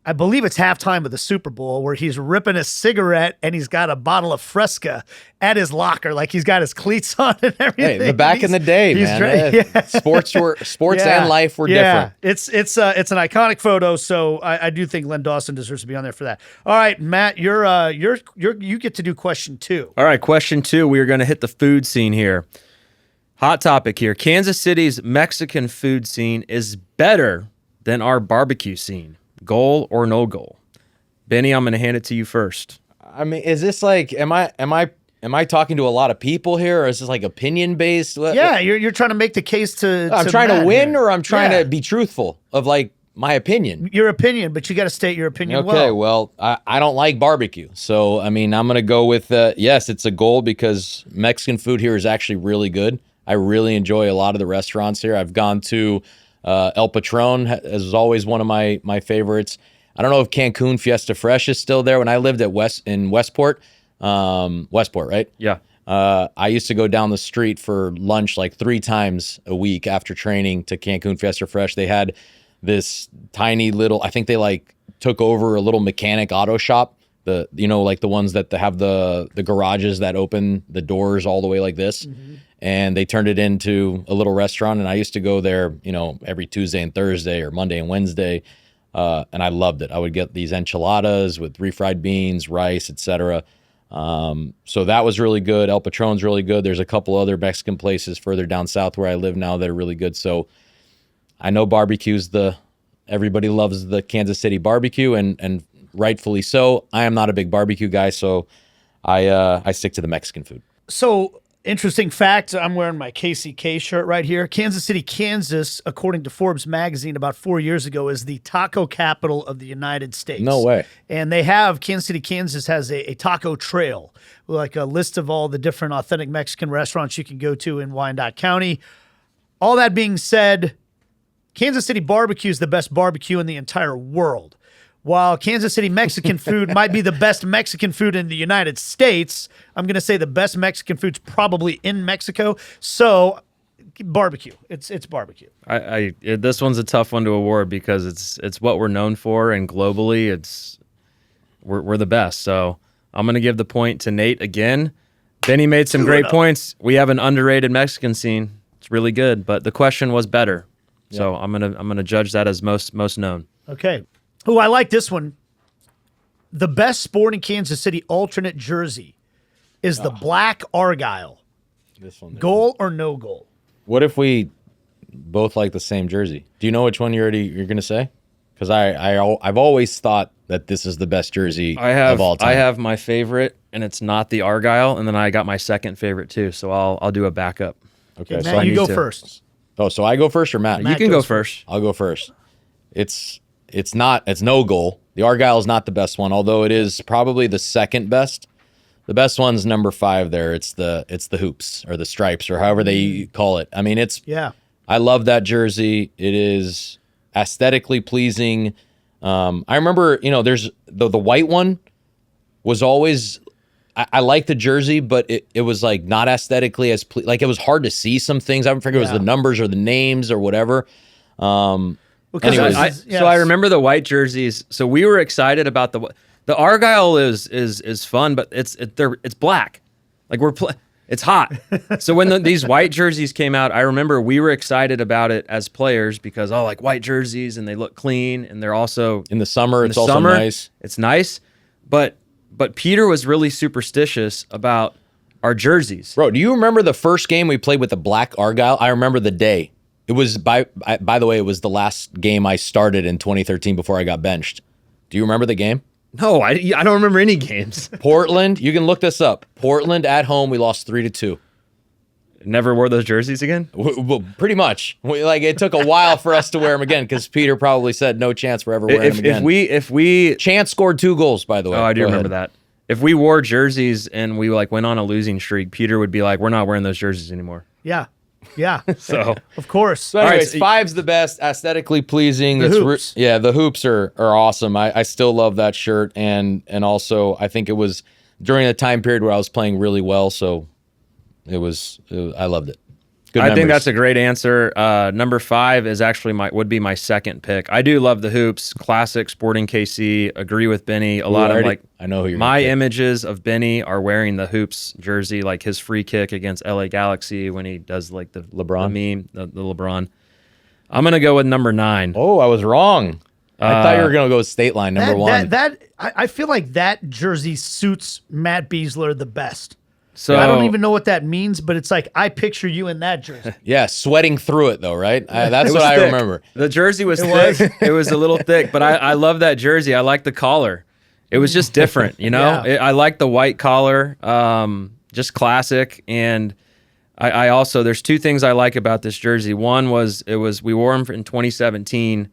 A: I believe it's halftime of the Super Bowl, where he's ripping a cigarette and he's got a bottle of Fresca at his locker, like he's got his cleats on and everything.
B: Hey, the back in the day, man.
A: Yeah.
B: Sports and life were different.
A: It's an iconic photo, so I do think Len Dawson deserves to be on there for that. All right, Matt, you get to do question 2.
C: All right, question 2. We are going to hit the food scene here. Hot topic here. Kansas City's Mexican food scene is better than our barbecue scene. Goal or no goal? Benny, I'm going to hand it to you first.
B: I mean, is this like, am I talking to a lot of people here, or is this like opinion based?
A: Yeah, you're trying to make the case to.
B: I'm trying to win,
A: here.
B: or I'm trying to be truthful of like my opinion.
A: Your opinion, but you got to state your opinion.
B: Okay, well, I don't like barbecue, so I mean, I'm going to go with yes, it's a goal because Mexican food here is actually really good. I really enjoy a lot of the restaurants here. I've gone to El Patron is always one of my favorites. I don't know if Cancun Fiesta Fresh is still there. When I lived at Westport, right?
C: Yeah.
B: I used to go down the street for lunch like 3 times a week after training to Cancun Fiesta Fresh. They had this tiny little, I think they like took over a little mechanic auto shop. Like the ones that have the garages that open the doors all the way like this. Mm-hmm. And they turned it into a little restaurant. And I used to go there, every Tuesday and Thursday or Monday and Wednesday. And I loved it. I would get these enchiladas with refried beans, rice, etc. So that was really good. El Patron's really good. There's a couple other Mexican places further down south where I live now that are really good. So I know barbecue's everybody loves the Kansas City barbecue, and rightfully so. I am not a big barbecue guy, so I stick to the Mexican food.
A: So, interesting fact, I'm wearing my KCK shirt right here. Kansas City, Kansas, according to Forbes magazine about 4 years ago, is the taco capital of the United States.
B: No way.
A: And Kansas City, Kansas has a taco trail, like a list of all the different authentic Mexican restaurants you can go to in Wyandotte County. All that being said, Kansas City barbecue is the best barbecue in the entire world. While Kansas City Mexican food might be the best Mexican food in the United States, I'm going to say the best Mexican food's probably in Mexico. So, barbecue. It's barbecue.
C: This one's a tough one to award because it's what we're known for, and globally, we're the best. So, I'm going to give the point to Nate again. Benny made some great points. We have an underrated Mexican scene. It's really good, but the question was better. Yeah. So, I'm gonna judge that as most known.
A: Okay. Oh, I like this one. The best Sporting Kansas City alternate jersey is the black Argyle. This one. Goal or no goal?
B: What if we both like the same jersey? Do you know which one you're going to say? Because I've always thought that this is the best jersey of all time.
C: I have my favorite, and it's not the Argyle, and then I got my second favorite too. So I'll do a backup.
A: Okay, Matt, so you go first.
B: Oh, so I go first or Matt?
C: You can go first.
B: I'll go first. It's no goal. The Argyle is not the best one, although it is probably the second best. The best one's number 5 there. It's the hoops or the stripes or however they call it. I mean, I love that jersey. It is aesthetically pleasing. I remember, there's the white one was always, I like the jersey, but it was like not aesthetically like it was hard to see some things. I don't forget it was the numbers or the names or whatever.
C: So I remember the white jerseys. So we were excited about the Argyle is fun, but it's black. Like it's hot. So when these white jerseys came out, I remember we were excited about it as players because like white jerseys and they look clean and they're also
B: in the summer. It's also nice.
C: It's nice, but Peter was really superstitious about our jerseys.
B: Bro, do you remember the first game we played with the black Argyle? I remember the day. It was by the way, it was the last game I started in 2013 before I got benched. Do you remember the game?
C: No, I don't remember any games.
B: Portland, you can look this up. Portland at home, we lost 3-2.
C: Never wore those jerseys again?
B: Well, pretty much. It took a while for us to wear them again because Peter probably said no chance we're ever wearing them again.
C: If we
B: Chance scored 2 goals, by the way.
C: Oh, I do remember that. If we wore jerseys and we went on a losing streak, Peter would be like, "We're not wearing those jerseys anymore."
A: Yeah. Yeah.
C: So
A: of course.
B: So anyways, 5's the best, aesthetically pleasing.
A: The hoops.
B: The hoops are awesome. I still love that shirt, and also I think it was during a time period where I was playing really well, so I loved it. Good
C: I think
B: memories.
C: that's a great answer. Number 5 is actually would be my second pick. I do love the hoops, classic Sporting KC. Agree with Benny. I
B: know who you're
C: my
B: gonna pick.
C: images of Benny are wearing the hoops jersey, like his free kick against LA Galaxy when he does like the
B: LeBron?
C: the meme, the LeBron. I'm gonna go with number 9.
B: Oh, I was wrong. I thought you were going to go with State Line, number 1.
A: I feel like that jersey suits Matt Besler the best.
C: So
A: I don't even know what that means, but it's like I picture you in that jersey.
B: Yeah, sweating through it, though, right? That's what I
C: thick.
B: remember.
C: The jersey was thick. It was a little thick, but I love that jersey. I like the collar. It was just different, you know?
A: Yeah.
C: I like the white collar, just classic. And I also, there's 2 things I like about this jersey. One was, we wore them in 2017,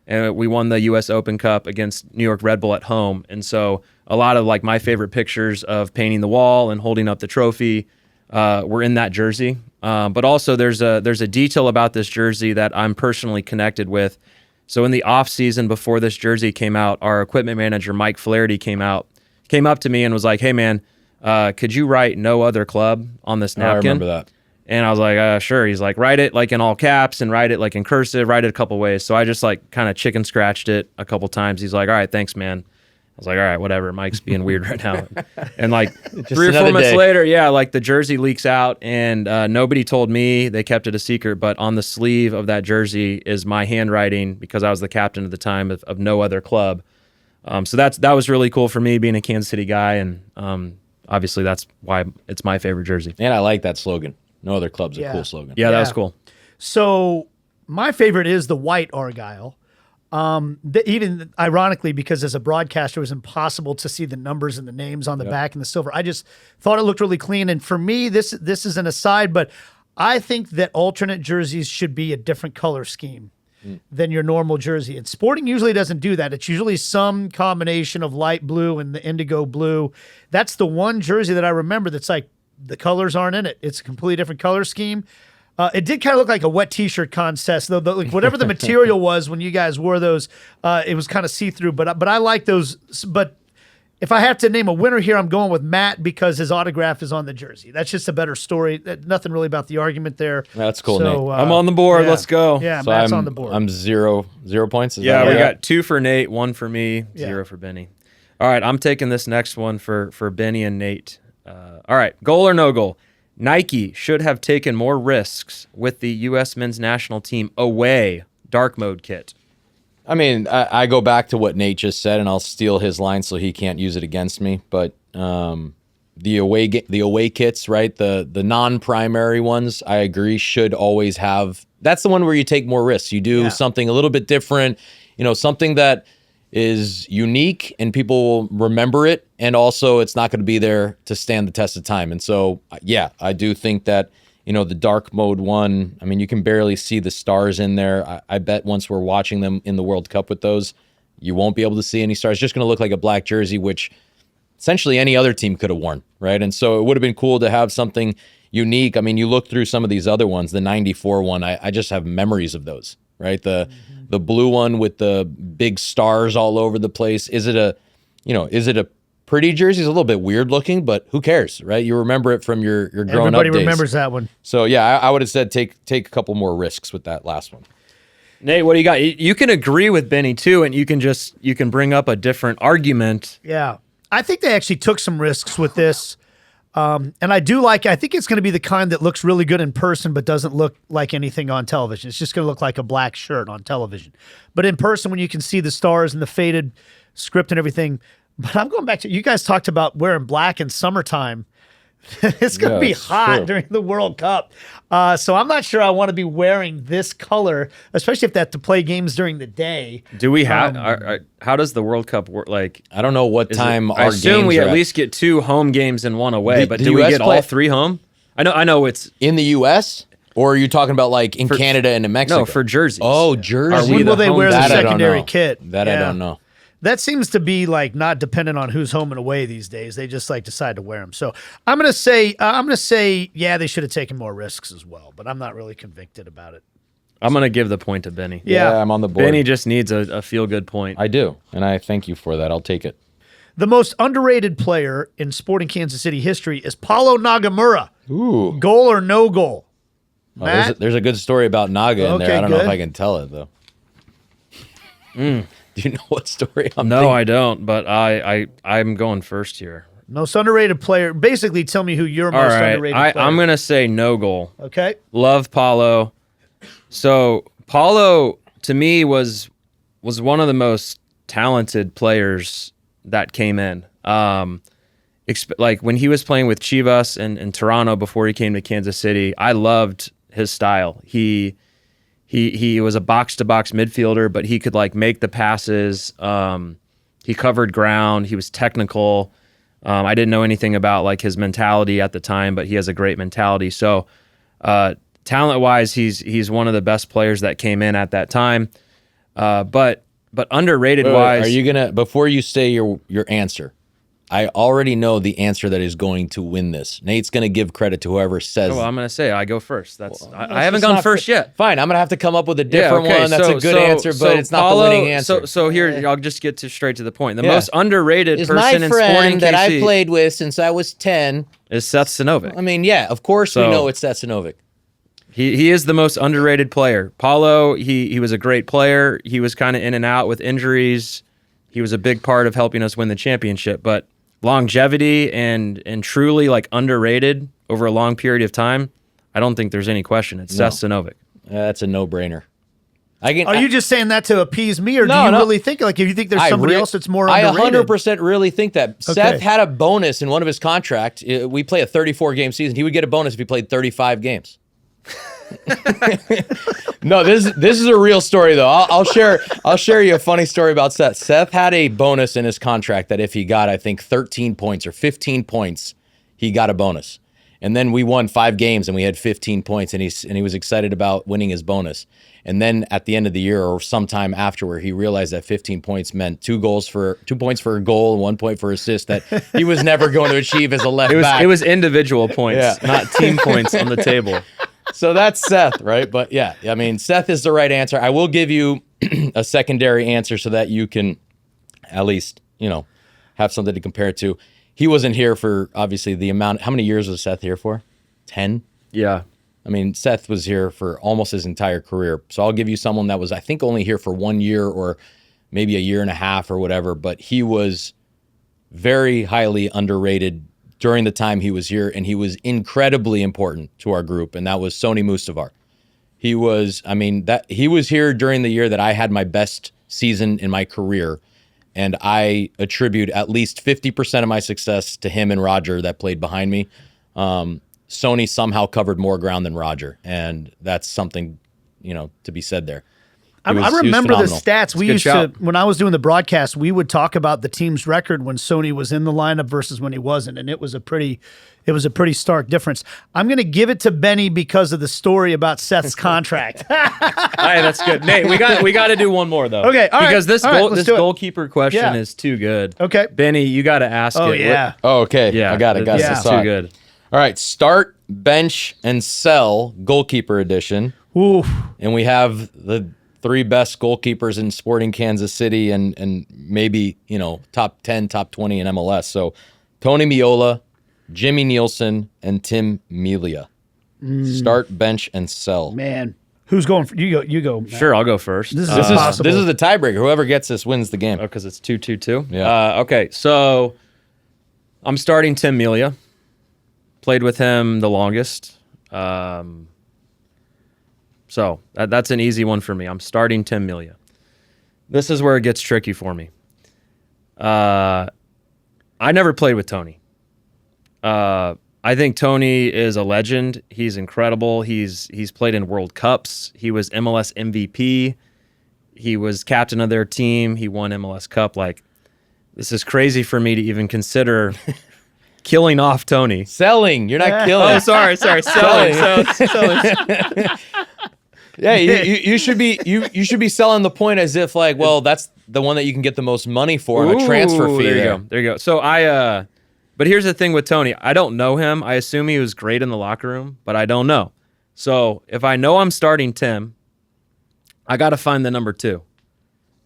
C: and we won the U.S. Open Cup against New York Red Bull at home. And so a lot of like my favorite pictures of painting the wall and holding up the trophy were in that jersey. But also there's a detail about this jersey that I'm personally connected with. So in the off season before this jersey came out, our equipment manager, Mike Flaherty, came up to me and was like, "Hey man, could you write no other club on this napkin?"
B: I remember that.
C: And I was like, sure. He's like, write it like in all caps and write it like in cursive, write it a couple ways. So I just like kind of chicken scratched it a couple times. He's like, all right, thanks, man. I was like, all right, whatever. Mike's being weird right now. And like 3 or 4 months later, like the jersey leaks out and nobody told me. They kept it a secret. But on the sleeve of that jersey is my handwriting because I was the captain at the time of no other club. So that was really cool for me being a Kansas City guy. And obviously that's why it's my favorite jersey.
B: And I like that slogan. No other club's a cool slogan.
C: Yeah, that was cool.
A: So my favorite is the white Argyle. Even ironically, because as a broadcaster, it was impossible to see the numbers and the names on the back and the silver. I just thought it looked really clean. And for me, this is an aside, but I think that alternate jerseys should be a different color scheme than your normal jersey. And Sporting usually doesn't do that. It's usually some combination of light blue and the indigo blue. That's the one jersey that I remember that's like, the colors aren't in it. It's a completely different color scheme. It did kind of look like a wet T-shirt contest, though. Like whatever the material was when you guys wore those, it was kind of see-through. But I like those. But if I have to name a winner here, I'm going with Matt because his autograph is on the jersey. That's just a better story. Nothing really about the argument there.
B: That's cool,
A: So,
B: Nate.
C: I'm on the board.
A: yeah.
C: Let's go.
A: Yeah,
B: So
A: Matt's on the board.
B: I'm 0 points. Is
C: Yeah,
B: that
C: we
B: right?
C: got 2 for Nate, 1 for me, 0 for Benny. All right, I'm taking this next one for Benny and Nate. All right, goal or no goal? Nike should have taken more risks with the U.S. men's national team away dark mode kit.
B: I mean, I go back to what Nate just said, and I'll steal his line so he can't use it against me. But the away kits, right? The non-primary ones, I agree, should always have. That's the one where you take more risks. You do something a little bit different. Something that is unique and people will remember it, and also it's not going to be there to stand the test of time. And so, yeah, I do think that, the dark mode one, I mean, you can barely see the stars in there. I bet once we're watching them in the World Cup with those, you won't be able to see any stars. It's just going to look like a black jersey, which essentially any other team could have worn, right? And so it would have been cool to have something unique. I mean, you look through some of these other ones, the 94 one, I just have memories of those, right? The blue one with the big stars all over the place. Is it a pretty jersey? It's a little bit weird looking, but who cares, right? You remember it from your grown up days.
A: Everybody remembers that one.
B: So yeah, I would have said take a couple more risks with that last one.
C: Nate, what do you got? You can agree with Benny too, and you can bring up a different argument.
A: Yeah. I think they actually took some risks with this. And I think it's going to be the kind that looks really good in person, but doesn't look like anything on television. It's just going to look like a black shirt on television. But in person, when you can see the stars and the faded script and everything. But I'm going back to, you guys talked about wearing black in summertime. It's going to be hot during the World Cup. So I'm not sure I want to be wearing this color, especially if they have to play games during the day.
C: Do we have, how does the World Cup work? Like,
B: I don't know what time
C: I
B: our
C: assume
B: games
C: we
B: are
C: at least get 2 home games and 1 away, but
B: the
C: do we
B: US
C: get all 3 home? I know it's
B: in the U.S., or are you talking about like in Canada and in Mexico?
C: no, for jerseys.
B: Oh, jersey.
A: When will they wear the
B: That I don't
A: secondary
B: know.
A: kit?
B: That I don't know.
A: That seems to be like not dependent on who's home and away these days. They just like decide to wear them. So I'm gonna say, yeah, they should have taken more risks as well. But I'm not really convicted about it.
C: I'm going to give the point to Benny.
A: Yeah.
B: I'm on the board.
C: Benny just needs a feel-good point.
B: I do, and I thank you for that. I'll take it.
A: The most underrated player in Sporting Kansas City history is Paulo Nagamura.
B: Ooh.
A: Goal or no goal? Matt?
B: There's a good story about Naga in there.
A: Okay,
B: I don't know if
A: good.
B: I can tell it though. Do you know what story I'm
C: No,
B: thinking?
C: I don't. But I'm going first here.
A: Most underrated player. Basically, tell me who your
C: All
A: most
C: right,
A: underrated player.
C: I'm gonna say no goal.
A: Okay.
C: Love Paulo. So Paulo to me was one of the most talented players that came in. Like when he was playing with Chivas and Toronto before he came to Kansas City, I loved his style. He was a box-to-box midfielder, but he could like make the passes. He covered ground. He was technical. I didn't know anything about like his mentality at the time, but he has a great mentality. So talent-wise, he's one of the best players that came in at that time. But underrated-wise,
B: Are you gonna, before you say your answer? I already know the answer that is going to win this. Nate's going to give credit to whoever says.
C: well, I'm going to say I go first. I
B: That's
C: haven't
B: just
C: gone
B: not
C: first yet.
B: Fine, I'm going to have to come up with a different
C: okay,
B: one. That's a good answer, but it's not
C: Paulo,
B: the winning answer.
C: So here, I'll just get straight to the point. The
B: Yeah.
C: most underrated
B: Is
C: person
B: my
C: in
B: friend
C: Sporting
B: that I
C: KC
B: played with since I was 10.
C: is Seth Sinovic.
B: I mean, yeah, of course we
C: So-
B: know it's Setsanovic.
C: He is the most underrated player. Paulo, he was a great player. He was kind of in and out with injuries. He was a big part of helping us win the championship, but longevity and truly like underrated over a long period of time, I don't think there's any question. It's Seth Sinovic.
B: That's a no-brainer.
A: Are you just saying that to appease me, or do
B: No,
A: you
B: no.
A: really think like if you think there's somebody else that's more
B: I
A: underrated?
B: 100% really think that. Seth had a bonus in one of his contracts. We play a 34-game season. He would get a bonus if he played 35 games. No, this is a real story though. I'll share you a funny story about Seth. Seth had a bonus in his contract that if he got, I think 13 points or 15 points, he got a bonus. And then we won 5 games and we had 15 points, and he was excited about winning his bonus. And then at the end of the year or sometime afterward, he realized that 15 points meant 2 points for a goal and 1 point for assist that he was never going to achieve as a left back.
C: It was individual points, not team points on the table.
B: So that's Seth, right? But yeah, I mean, Seth is the right answer. I will give you a secondary answer so that you can at least, have something to compare it to. He wasn't here for, obviously, the amount. How many years was Seth here for? 10?
C: Yeah.
B: I mean, Seth was here for almost his entire career. So I'll give you someone that was, I think, only here for 1 year or maybe a year and a half or whatever. But he was very highly underrated during the time he was here, and he was incredibly important to our group, and that was Sony Mustavar. He was here during the year that I had my best season in my career, and I attribute at least 50% of my success to him and Roger that played behind me. Sony somehow covered more ground than Roger, and that's something, to be said there.
A: I
B: He was
A: remember the
B: phenomenal.
A: stats. We
C: good
A: used
C: shout.
A: to, when I was doing the broadcast, we would talk about the team's record when Sony was in the lineup versus when he wasn't, and it was a pretty stark difference. I'm going to give it to Benny because of the story about Seth's contract.
C: All right, that's good. Nate, we got to do one more though.
A: Okay, all right,
C: because this
A: all right, let's
C: this
A: do it.
C: goalkeeper question
A: Yeah.
C: is too good.
A: Okay.
C: Benny, you got to ask
A: Oh
C: it.
A: yeah.
B: Oh, okay.
C: Yeah,
B: I got it.
C: this
A: Yeah.
C: is too good.
B: All right, start, bench, and sell goalkeeper edition.
A: Ooh.
B: And we have the 3 best goalkeepers in Sporting Kansas City and maybe, top 10, top 20 in MLS. So Tony Miola, Jimmy Nielsen, and Tim Melia. Start, bench, and sell.
A: Man, who's going? For, you go. Matt.
C: Sure, I'll go first.
A: This is
B: This
A: possible.
B: is the tiebreaker. Whoever gets this wins the game.
C: because it's 2-2-2.
B: Yeah.
C: Okay, so I'm starting Tim Melia. Played with him the longest. So that's an easy one for me. I'm starting Tim Melia. This is where it gets tricky for me. I never played with Tony. I think Tony is a legend. He's incredible. He's played in World Cups. He was MLS MVP. He was captain of their team. He won MLS Cup. Like, this is crazy for me to even consider killing off Tony.
B: Selling. You're not killing.
C: Oh, sorry. Selling.
B: Yeah, you should be selling the point as if like, well, that's the one that you can get the most money for on a transfer fee.
C: There you go. So but here's the thing with Tony. I don't know him. I assume he was great in the locker room, but I don't know. So if I know I'm starting Tim, I got to find the number 2.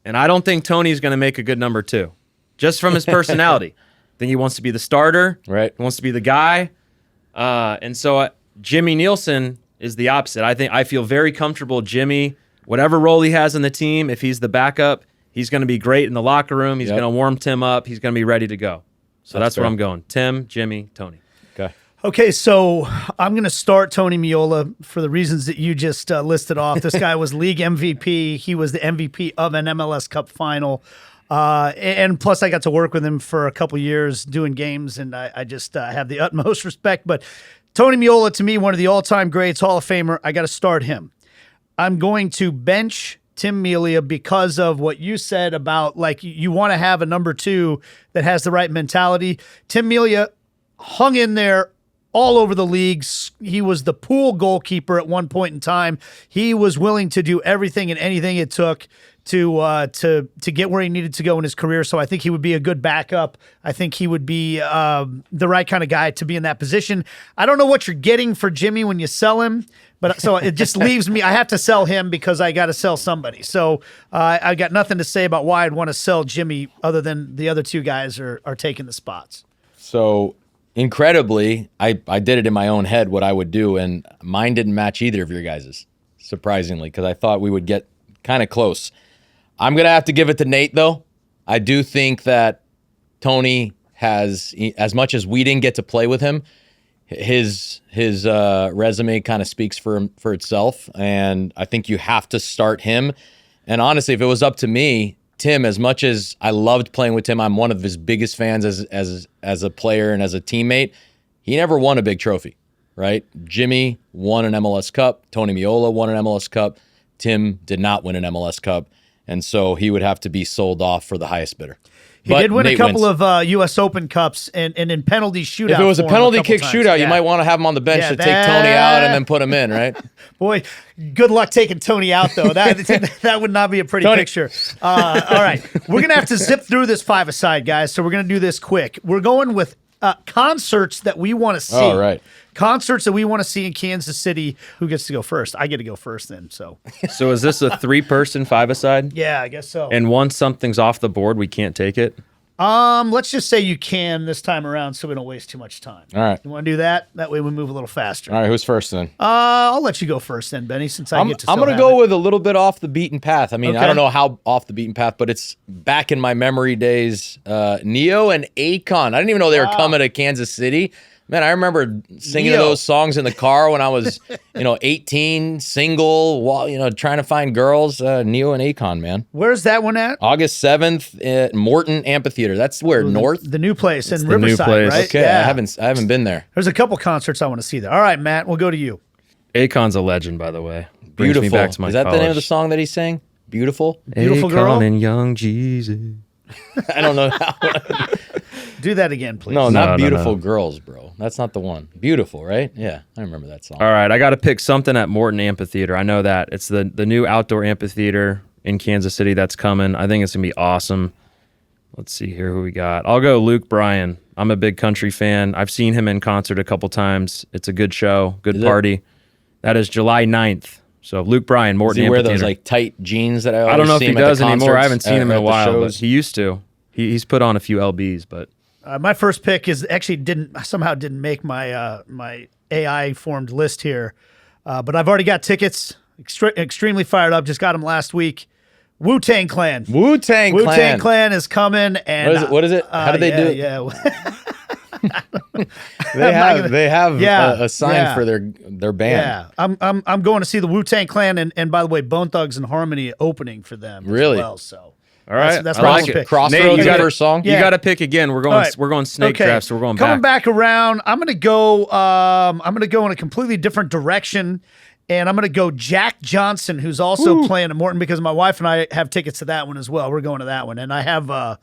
C: And I don't think Tony's going to make a good number 2, just from his personality. I think he wants to be the starter.
B: Right.
C: He wants to be the guy. And so Jimmy Nielsen is the opposite. I feel very comfortable Jimmy, whatever role he has in the team, if he's the backup, he's going to be great in the locker room. He's going to warm Tim up. He's going to be ready to go. So that's where I'm going. Tim, Jimmy, Tony.
B: Okay.
A: Okay, so I'm going to start Tony Meola for the reasons that you just listed off. This guy was league MVP. He was the MVP of an MLS Cup final. And plus, I got to work with him for a couple years doing games, and I just have the utmost respect. But Tony Meola, to me, one of the all-time greats, Hall of Famer. I got to start him. I'm going to bench Tim Melia because of what you said about, like, you want to have a number two that has the right mentality. Tim Melia hung in there all over the leagues. He was the pool goalkeeper at one point in time. He was willing to do everything and anything it took to get where he needed to go in his career. So I think he would be a good backup. I think he would be the right kind of guy to be in that position. I don't know what you're getting for Jimmy when you sell him, but so it just leaves me. I have to sell him because I got to sell somebody. So I got nothing to say about why I'd want to sell Jimmy other than the other two guys are taking the spots.
B: So incredibly, I did it in my own head what I would do, and mine didn't match either of your guys's, surprisingly, because I thought we would get kind of close. I'm going to have to give it to Nate, though. I do think that Tony has, as much as we didn't get to play with him, his resume kind of speaks for itself, and I think you have to start him. And honestly, if it was up to me, Tim, as much as I loved playing with Tim, I'm one of his biggest fans as a player and as a teammate. He never won a big trophy, right? Jimmy won an MLS Cup. Tony Meola won an MLS Cup. Tim did not win an MLS Cup, and so he would have to be sold off for the highest bidder.
A: He did win a couple of U.S. Open Cups and in penalty shootout.
B: If it was a penalty kick
A: times.
B: shootout, you might want to have him on the bench to take Tony out and then put him in, right?
A: Boy, good luck taking Tony out, though. That would not be a pretty picture. All right, we're going to have to zip through this Fiva-A-Side, guys, so we're going to do this quick. We're going with concerts that we want to see.
B: All right.
A: Concerts that we want to see in Kansas City. Who gets to go first? I get to go first then. So
C: is this a 3-person Fiva-A-Side?
A: Yeah, I guess so.
C: And once something's off the board, we can't take it?
A: Let's just say you can this time around so we don't waste too much time.
B: All right.
A: You want to do that? That way we move a little faster.
B: All right, who's first then?
A: I'll let you go first then, Benny, since I get to
B: I'm going to go with a little bit off the beaten path. I mean,
A: Okay.
B: I don't know how off the beaten path, but it's back in my memory days. Neo and Akon. I didn't even know they were coming to Kansas City. Man, I remember singing
A: Neo.
B: those songs in the car when I was, 18, single, trying to find girls. Neo and Akon, man.
A: Where's that one at?
B: August 7th at Morton Amphitheater. That's where north.
A: The new place in
C: the new
A: Riverside,
C: place.
A: right?
B: Okay,
A: Yeah.
B: I haven't been there.
A: There's a couple concerts I want to see there. All right, Matt, we'll go to you.
C: Akon's a legend, by the way. Brings
B: Beautiful.
C: me back to my
B: Is that the name of the
C: college.
B: song that he sang? Beautiful.
A: Beautiful
C: Akon
A: Girl?
C: and Young Jesus.
B: I don't know.
A: Do that again, please.
B: No, not
C: no,
B: Beautiful
C: no.
B: Girls, bro. That's not the one. Beautiful, right? Yeah, I remember that song.
C: All right, I got to pick something at Morton Amphitheater. I know that. It's the new outdoor amphitheater in Kansas City that's coming. I think it's going to be awesome. Let's see here who we got. I'll go Luke Bryan. I'm a big country fan. I've seen him in concert a couple times. It's a good show, good party. That is July 9th. So Luke Bryan,
B: Does
C: Morton
B: he wear
C: Amphitheater.
B: those like tight jeans that I always
C: I don't know if
B: see
C: he
B: him at the
C: does anymore. I
B: concerts,
C: haven't seen him in
B: at
C: a
B: the
C: while, but
B: shows?
C: he used to. He's put on a few LBs, but
A: My first pick is actually didn't make my my AI formed list here, but I've already got tickets. Extremely fired up. Just got them last week. Wu-Tang Clan.
B: Wu-Tang Clan.
A: Wu-Tang Clan is coming. And
B: What is it? How do they do it?
A: Yeah.
B: They have
A: Yeah,
B: a sign
A: yeah.
B: for their band.
A: Yeah, I'm going to see the Wu-Tang Clan, and by the way, Bone Thugs and Harmony opening for them
B: Really?
A: as well. So
C: all right.
A: that's
C: I
A: my
C: like
A: first
C: it.
A: pick.
B: Crossroads,
C: Nate, you
B: the
C: gotta-
B: first song.
A: Yeah.
C: You got to pick again. We're going.
A: All right.
C: We're going snake
A: Okay.
C: draft, so we're going
A: Coming
C: back.
A: back around, I'm gonna go. I'm gonna go in a completely different direction, and I'm gonna go Jack Johnson, who's also playing at Morton because my wife and I have tickets to that one as well. We're going to that one, and I have a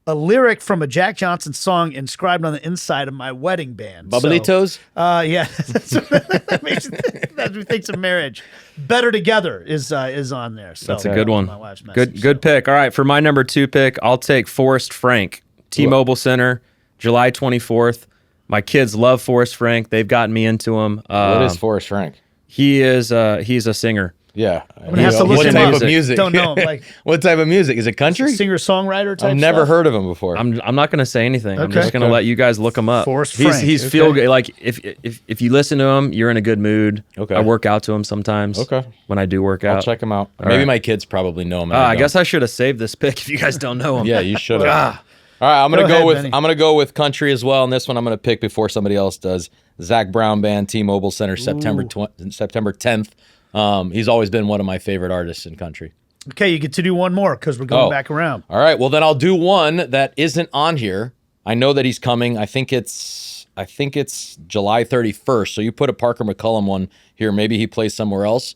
A: lyric from a Jack Johnson song inscribed on the inside of my wedding band.
B: Bubbly Toes.
A: Yeah, that makes me think of marriage. Better Together is on there. So
C: That's a good one.
A: My wife's message,
C: Good pick. All right, for my number 2 pick, I'll take Forrest Frank, T-Mobile Center, July 24th. My kids love Forrest Frank. They've gotten me into him.
B: What is Forrest Frank?
C: He's a singer.
B: Yeah.
A: I'm gonna have to look
B: what
A: him
B: type
A: up.
B: of music?
A: Don't know him. Like
B: What type of music? Is it country?
A: singer-songwriter type
B: I've never
A: stuff?
B: heard of him before.
C: I'm not gonna say anything. I'm
A: Okay.
C: just gonna let you guys look him up.
A: Forrest
C: he's
A: Frank,
C: he's
A: okay.
C: feel good. Like if you listen to him, you're in a good mood.
B: Okay.
C: I work out to him sometimes.
B: Okay.
C: When I do work out.
B: I'll check him out.
C: All
B: Maybe
C: right.
B: my kids probably know him.
C: I guess I should have saved this pick if you guys don't know him.
B: Yeah, you should have.
C: Ah.
B: All right, I'm
A: Go ahead, Benny.
B: I'm gonna go with country as well, and this one I'm gonna pick before somebody else does. Zach Brown Band, T-Mobile Center, September 10th. He's always been one of my favorite artists in country.
A: Okay, you get to do one more because we're going back around.
B: All right, well then I'll do one that isn't on here. I know that he's coming. I think it's July 31st. So you put a Parker McCullum one here. Maybe he plays somewhere else.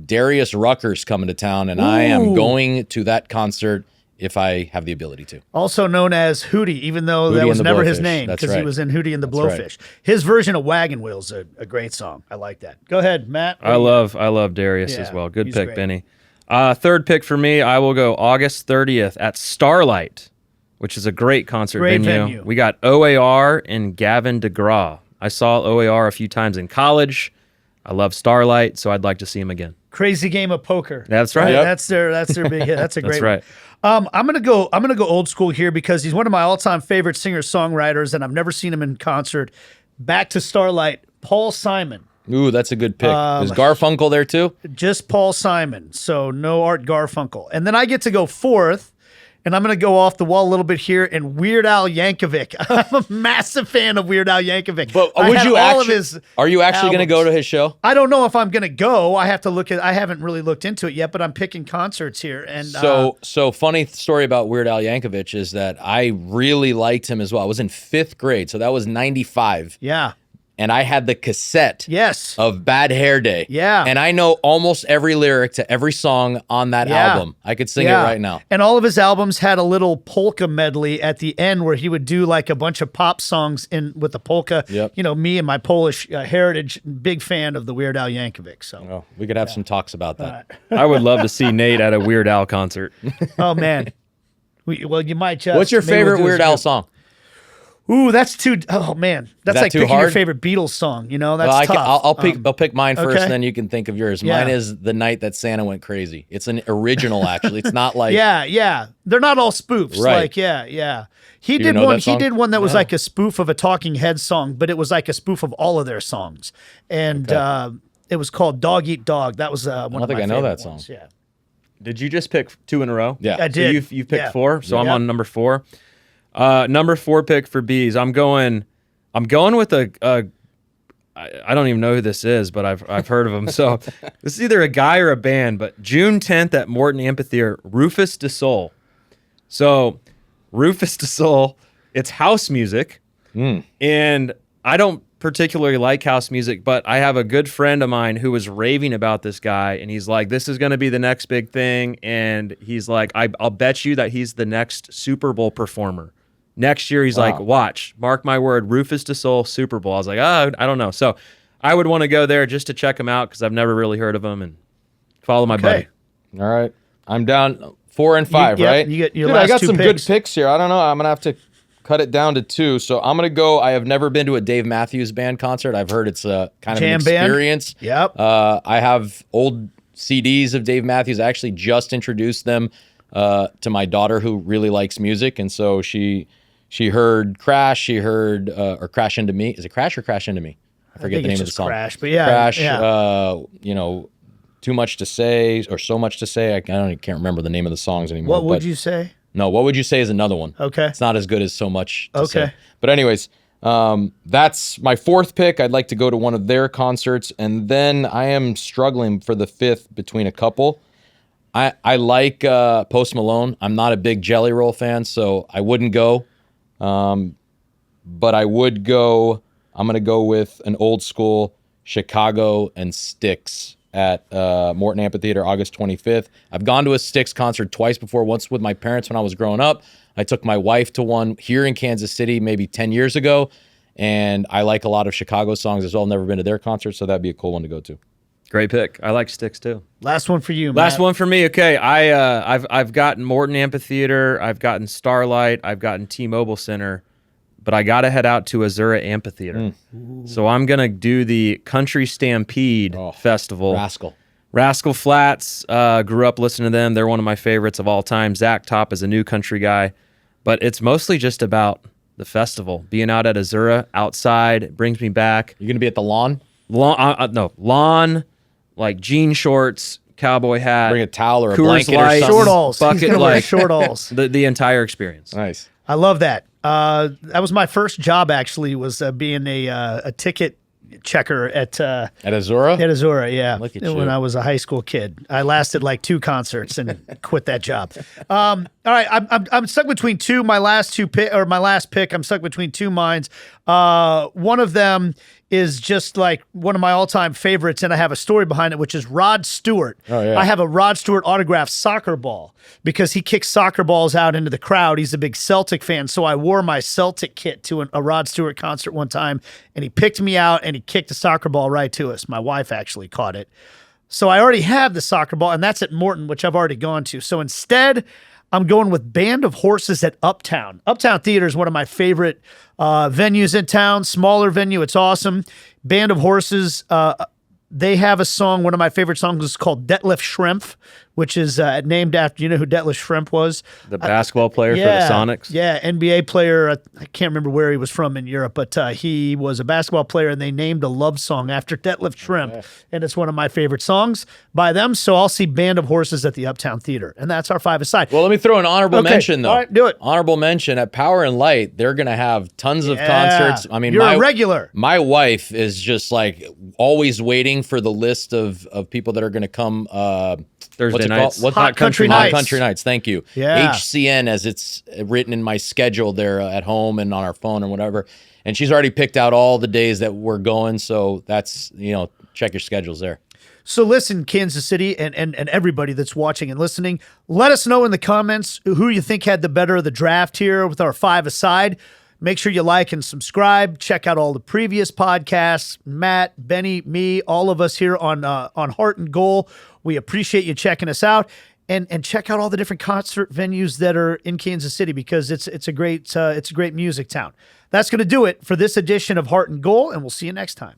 B: Darius Rucker's coming to town, and I am going to that concert if I have the ability to.
A: Also known as Hootie, even though
B: Hootie
A: that
B: and
A: was
B: the
A: never his
B: Blowfish.
A: name
B: That's
A: because he
B: right.
A: was in Hootie and the
B: That's right.
A: Blowfish. His version of Wagon Wheel's a great song. I like that. Go ahead, Matt.
C: I love Darius as
A: Yeah,
C: well. Good
A: he's
C: pick,
A: great.
C: Benny. Third pick for me, I will go August 30th at Starlight, which is a great concert
A: Great
C: venue.
A: venue.
C: We got OAR and Gavin DeGraw. I saw OAR a few times in college. I love Starlight, so I'd like to see him again.
A: Crazy Game of Poker.
C: That's right.
B: Yep.
A: That's their big hit. That's a great
C: That's right.
A: one. I'm gonna go old school here because he's one of my all-time favorite singer-songwriters, and I've never seen him in concert. Back to Starlight, Paul Simon.
B: Ooh, that's a good pick. Is Garfunkel there too?
A: Just Paul Simon, so no Art Garfunkel. And then I get to go fourth, and I'm going to go off the wall a little bit here, and Weird Al Yankovic. I'm a massive fan of Weird Al Yankovic.
B: But
A: I
B: would
A: had
B: you
A: all of
B: actually?
A: his
B: Are you actually going to go
A: albums.
B: to his show?
A: I don't know if I'm going to go. I have to look at. I haven't really looked into it yet, but I'm picking concerts here. And
B: So funny story about Weird Al Yankovic is that I really liked him as well. I was in 5th grade, so that was 95,
A: yeah,
B: and I had the cassette
A: yes,
B: of Bad Hair Day.
A: Yeah.
B: And I know almost every lyric to every song on that
A: Yeah.
B: album. I could sing
A: yeah.
B: it right now.
A: And all of his albums had a little polka medley at the end where he would do like a bunch of pop songs in with the polka.
B: Yep.
A: You know, me and my Polish heritage, big fan of the Weird Al Yankovic. So,
B: Oh, we could have some talks about that.
C: I would love to see Nate at a Weird Al concert.
A: oh man, well you might just.
B: What's your
A: maybe we'll
B: favorite
A: do
B: Weird
A: this
B: Al
A: group.
B: song?
A: Ooh, that's too. Oh man, that's
B: that
A: like
B: too
A: picking your
B: hard?
A: favorite Beatles song. You know, that's
B: Well,
A: tough.
B: I'll pick mine first,
A: okay.
B: and then you can think of yours.
A: Yeah.
B: Mine is The Night That Santa Went Crazy. It's an original, actually. It's not like
A: Yeah, they're not all spoofs.
B: Right.
A: Like, yeah. He
B: Do you
A: did
B: know
A: one.
B: that
A: He
B: song?
A: did one that was like a spoof of a Talking Heads song, but it was like a spoof of all of their songs, and it was called "Dog Eat Dog." That was one of my
B: think I know
A: favorite
B: that
A: ones.
B: song.
A: Yeah,
C: Did you just pick 2 in a row?
B: Yeah.
A: I
C: So
A: did.
C: you've picked
A: Yeah.
C: 4, so I'm
A: Yeah.
C: on number 4. Number 4 pick for Bees. I'm going with I don't even know who this is, but I've heard of him. So this is either a guy or a band. But June 10th at Morton Amphitheater, Rufus Du Sol. So Rufus Du Sol, it's house music, and I don't particularly like house music, but I have a good friend of mine who was raving about this guy, and he's like, this is going to be the next big thing, and he's like, I'll bet you that he's the next Super Bowl performer. Next year, he's like, watch, mark my word, Rufus Du Sol, Super Bowl. I was like, oh, I don't know. So I would want to go there just to check him out because I've never really heard of him and follow my buddy.
B: All right. I'm down 4 and 5,
A: yep,
B: right?
A: you get your
B: Dude,
A: last
B: I got
A: 2
B: some
A: picks.
B: good picks here. I don't know. I'm going to have to cut it down to 2. So I'm going to go. I have never been to a Dave Matthews Band concert. I've heard it's kind of
A: Jam
B: an
A: band?
B: experience.
A: Yep.
B: I have old CDs of Dave Matthews. I actually just introduced them to my daughter who really likes music. And so she heard Crash. She heard or Crash Into Me. Is it Crash or Crash Into Me? I forget
A: think
B: the
A: it's
B: name of the
A: just
B: song.
A: Crash, but yeah,
B: Crash.
A: yeah.
B: You know, Too Much to Say or So Much to Say. I can't remember the name of the songs anymore.
A: What would
B: but-
A: you say?
B: No, What Would You Say is another one.
A: Okay.
B: It's not as good as So Much to
A: Okay.
B: Say. But anyways, that's my 4th pick. I'd like to go to one of their concerts. And then I am struggling for the 5th between a couple. I like Post Malone. I'm not a big Jelly Roll fan, so I wouldn't go. But I would go. I'm going to go with an old school Chicago and Styx at Morton Amphitheater, August 25th. I've gone to a Styx concert twice before, once with my parents when I was growing up. I took my wife to one here in Kansas City maybe 10 years ago, and I like a lot of Chicago songs as well. Never been to their concert, so that'd be a cool one to go to.
C: Great pick. I like Styx too.
A: Last one for you.
C: Last
A: Matt.
C: one for me. Okay, I've gotten Morton Amphitheater, I've gotten Starlight, I've gotten T-Mobile Center, but I got to head out to Azura Amphitheater. So I'm gonna do the Country Stampede Festival.
B: Rascal.
C: Rascal Flatts, grew up listening to them. They're one of my favorites of all time. Zach Top is a new country guy, but it's mostly just about the festival, being out at Azura, outside. It brings me back.
B: You gonna be at the lawn?
C: Lawn, like jean shorts, cowboy hat.
B: Bring a towel or a
C: Coors
B: blanket or
C: Light,
B: something.
A: Short alls. He's
C: bucket,
A: gonna wear
C: like
A: short alls.
C: the entire experience.
B: Nice.
A: I love that. That was my first job, actually, was being a ticket checker at
B: Azura?
A: Azura, yeah.
B: Look at
A: when
B: you.
A: I was a high school kid. I lasted like 2 concerts and quit that job. All right, I'm stuck between two. My last pick. I'm stuck between two minds. One of them is just like one of my all-time favorites, and I have a story behind it, which is Rod Stewart.
B: Oh, yeah.
A: I have a Rod Stewart autographed soccer ball because he kicks soccer balls out into the crowd. He's a big Celtic fan, so I wore my Celtic kit to a Rod Stewart concert one time, and he picked me out, and he kicked a soccer ball right to us. My wife actually caught it. So I already have the soccer ball, and that's at Morton, which I've already gone to. So instead, I'm going with Band of Horses at Uptown. Uptown Theater is one of my favorite venues in town. Smaller venue. It's awesome. Band of Horses, they have a song. One of my favorite songs is called Detlef Schrempf, which is named after, you know who Detlef Schrempf was?
C: The basketball player for the Sonics.
A: Yeah, NBA player. I can't remember where he was from in Europe, but he was a basketball player, and they named a love song after Detlef Schrempf, and it's one of my favorite songs by them. So I'll see Band of Horses at the Uptown Theater, and that's our Fiva-A-Side.
B: Well, let me throw an honorable mention, though.
A: All right, do it.
B: Honorable mention at Power and Light. They're going to have tons of concerts. I mean,
A: you're a regular.
B: My wife is just like always waiting for the list of people that are going to come.
C: Thursday nights.
A: Hot Country Nights.
B: Hot Country Nights. Thank you.
A: Yeah.
B: HCN, as it's written in my schedule there at home and on our phone or whatever. And she's already picked out all the days that we're going. So that's, check your schedules there.
A: So listen, Kansas City and everybody that's watching and listening, let us know in the comments who you think had the better of the draft here with our Fiva-A-Side. Make sure you like and subscribe. Check out all the previous podcasts. Matt, Benny, me, all of us here on Heart and Goal. We appreciate you checking us out. And check out all the different concert venues that are in Kansas City because it's a great music town. That's going to do it for this edition of Heart and Goal, and we'll see you next time.